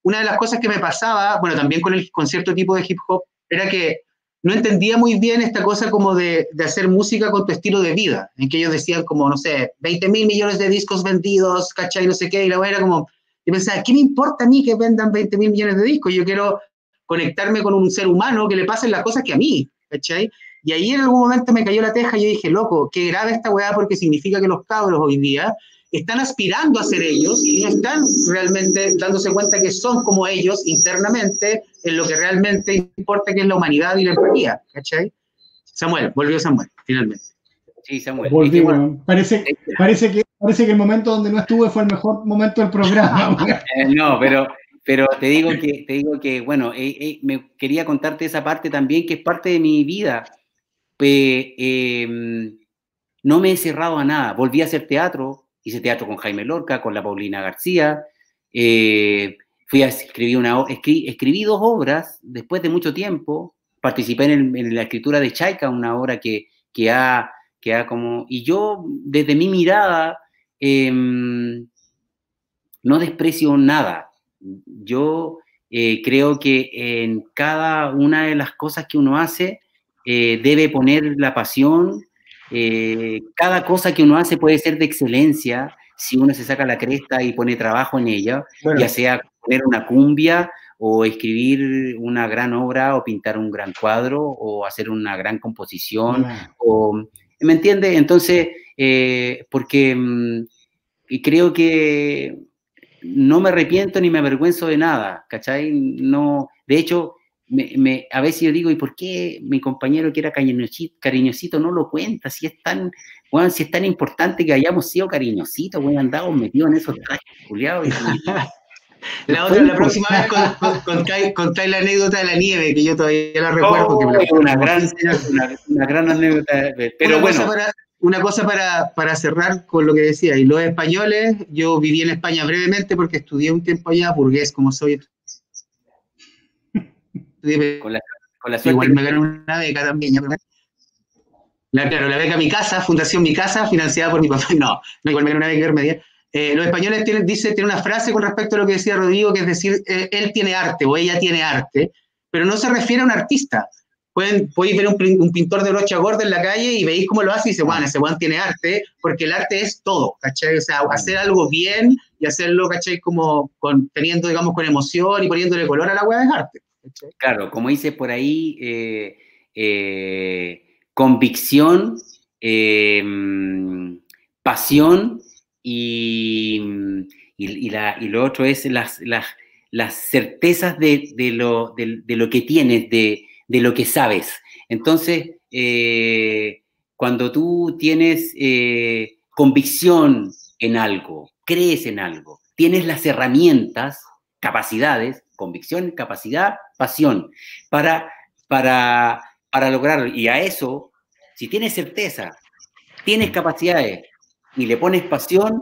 una de las cosas que me pasaba, bueno, también con cierto tipo de hip hop, era que no entendía muy bien esta cosa como de hacer música con tu estilo de vida, en que ellos decían como, no sé, 20.000 millones de discos vendidos, ¿cachai? No sé qué, y la era como, yo pensaba, ¿qué me importa a mí que vendan 20.000 millones de discos? Yo quiero conectarme con un ser humano que le pasen las cosas que a mí, ¿cachai? Y ahí en algún momento me cayó la teja y yo dije, loco, qué grave esta weá, porque significa que los cabros hoy día están aspirando a ser ellos y no están realmente dándose cuenta que son como ellos internamente en lo que realmente importa, que es la humanidad y la empatía, ¿cachai? Volvió Samuel, finalmente. Sí, Samuel. Volví, bueno. Parece que el momento donde no estuve fue el mejor momento del programa. No, pero te digo que bueno, me quería contarte esa parte también, que es parte de mi vida. No me he cerrado a nada. Volví a hacer teatro, hice teatro con Jaime Lorca, con la Paulina García. Fui a escribí 2 obras después de mucho tiempo. Participé en la escritura de Chaika, una obra que ha como... Y yo, desde mi mirada, no desprecio nada. Yo creo que en cada una de las cosas que uno hace debe poner la pasión. Cada cosa que uno hace puede ser de excelencia si uno se saca la cresta y pone trabajo en ella, bueno, ya sea poner una cumbia o escribir una gran obra o pintar un gran cuadro o hacer una gran composición, ¿me entiendes? Entonces, porque creo que no me arrepiento ni me avergüenzo de nada, ¿cachai? No, de hecho, a veces yo digo, ¿y por qué mi compañero que era cariñosito no lo cuenta? Si es tan importante que hayamos sido cariñositos, bueno, andamos metidos en esos trajes culiados. La próxima vez contáis la anécdota de la nieve, que yo todavía la recuerdo. Una gran anécdota. Pero una cosa para cerrar con lo que decía, y los españoles, yo viví en España brevemente porque estudié un tiempo allá, burgués como soy. Con la suerte igual me gané una beca también. Claro, la beca Mi Casa, Fundación Mi Casa, financiada por mi papá. No, igual me gané una beca intermedia. Los españoles tienen una frase con respecto a lo que decía Rodrigo, que es decir, él tiene arte o ella tiene arte, pero no se refiere a un artista. Podéis ver un pintor de brocha gorda en la calle y veis cómo lo hace y dice, bueno, ese Juan tiene arte, porque el arte es todo, ¿cachai? O sea, hacer algo bien y hacerlo, ¿cachai? Como teniendo, digamos, con emoción y poniéndole color a la hueá es arte, ¿cachai? Claro, como dice por ahí, convicción, pasión y lo otro es las certezas de lo que tienes, de lo que sabes. Entonces, cuando tú tienes convicción en algo, crees en algo, tienes las herramientas, capacidades, convicción, capacidad, pasión, para lograrlo. Y a eso, si tienes certeza, tienes capacidades y le pones pasión,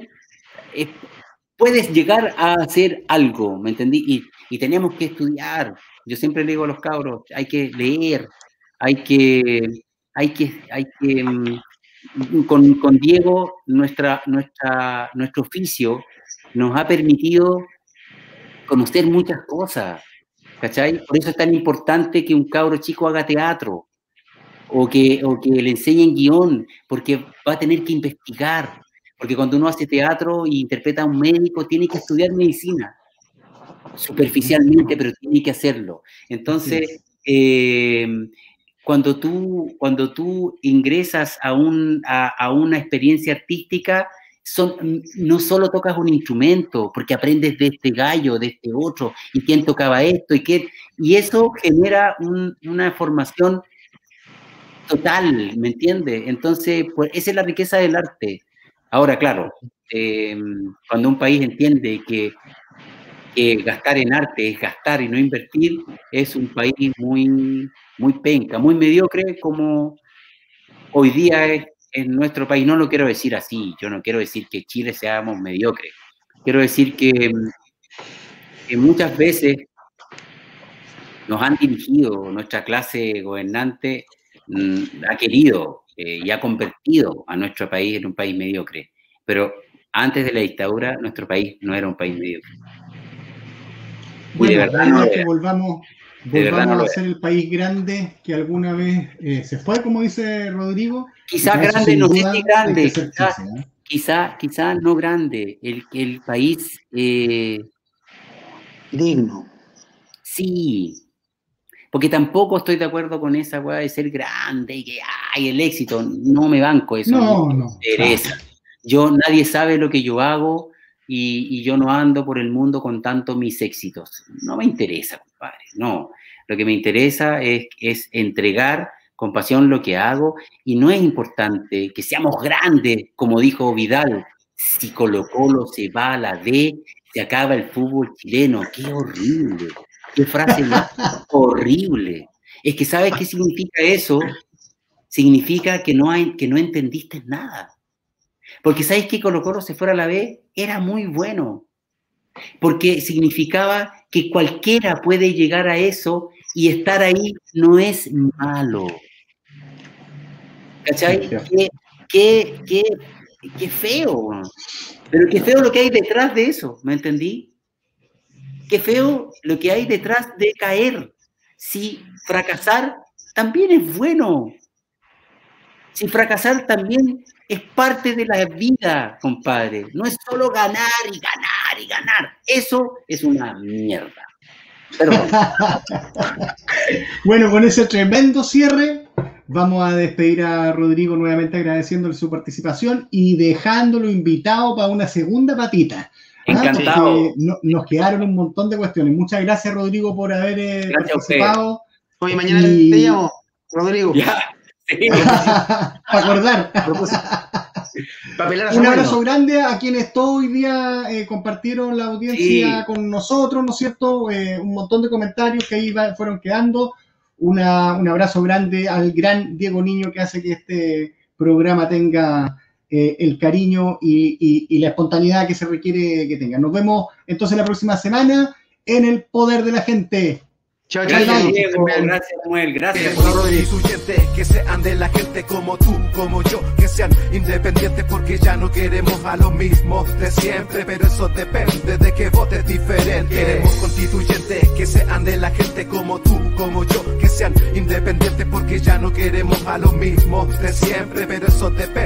puedes llegar a hacer algo, ¿me entendí? Y tenemos que estudiar. Yo siempre le digo a los cabros, hay que leer, con Diego, nuestro oficio nos ha permitido conocer muchas cosas. ¿cachai? Por eso es tan importante que un cabro chico haga teatro o que le enseñen guión, porque va a tener que investigar, porque cuando uno hace teatro y interpreta a un médico, tiene que estudiar medicina, superficialmente, pero tiene que hacerlo. Entonces, cuando tú ingresas a una experiencia artística, no solo tocas un instrumento, porque aprendes de este gallo, de este otro, y quién tocaba esto, y eso genera una formación total, ¿me entiendes? Entonces, pues esa es la riqueza del arte. Ahora, claro, cuando un país entiende que gastar en arte es gastar y no invertir, es un país muy, muy penca, muy mediocre, como hoy día es en nuestro país. No lo quiero decir así, yo no quiero decir que Chile seamos mediocres, quiero decir que muchas veces nos han dirigido, nuestra clase gobernante ha querido y ha convertido a nuestro país en un país mediocre, pero antes de la dictadura nuestro país no era un país mediocre. Bueno, de verdad no que volvamos a ser el país grande que alguna vez se fue, como dice Rodrigo. Quizás grande, no sé si grande, quizá no grande, el país digno. Sí, porque tampoco estoy de acuerdo con esa weá de ser grande y que hay el éxito, no me banco eso, no me interesa. Nadie sabe lo que yo hago. Y yo no ando por el mundo contando mis éxitos. No me interesa, compadre, no. Lo que me interesa es entregar con pasión lo que hago, y no es importante que seamos grandes, como dijo Vidal. Si Colo-Colo se va a la D, se acaba el fútbol chileno. ¡Qué horrible! ¡Qué frase más horrible! Es que ¿sabes qué significa eso? Significa que no entendiste nada. Porque ¿sabes que Colo-Colo se fuera a la B? Era muy bueno. Porque significaba que cualquiera puede llegar a eso y estar ahí no es malo. ¿Cachai? Qué feo. Pero qué feo lo que hay detrás de eso, ¿me entendí? Qué feo lo que hay detrás de caer. Si fracasar también es bueno. Si fracasar también es parte de la vida, compadre. No es solo ganar y ganar y ganar. Eso es una mierda. Perdón. Bueno, con ese tremendo cierre, vamos a despedir a Rodrigo nuevamente agradeciéndole su participación y dejándolo invitado para una segunda patita. Encantado. Nos quedaron un montón de cuestiones. Muchas gracias, Rodrigo, por haber participado. Hoy mañana te llamo, Rodrigo. Ya. Sí. Para acordar. Un abrazo grande a quienes todo hoy día compartieron la audiencia con nosotros, ¿no es cierto? Un montón de comentarios que ahí fueron quedando. Un abrazo grande al gran Diego Niño, que hace que este programa tenga el cariño y la espontaneidad que se requiere que tenga. Nos vemos entonces la próxima semana en El Poder de la Gente. Chao, gracias, Diego, gracias, Samuel, gracias por los constituyentes que sean de la gente como tú, como yo, que sean independientes porque ya no queremos a los mismos de siempre, pero eso depende de que votes diferente. Queremos constituyentes que sean de la gente como tú, como yo, que sean independientes porque ya no queremos a los mismos de siempre, pero eso depende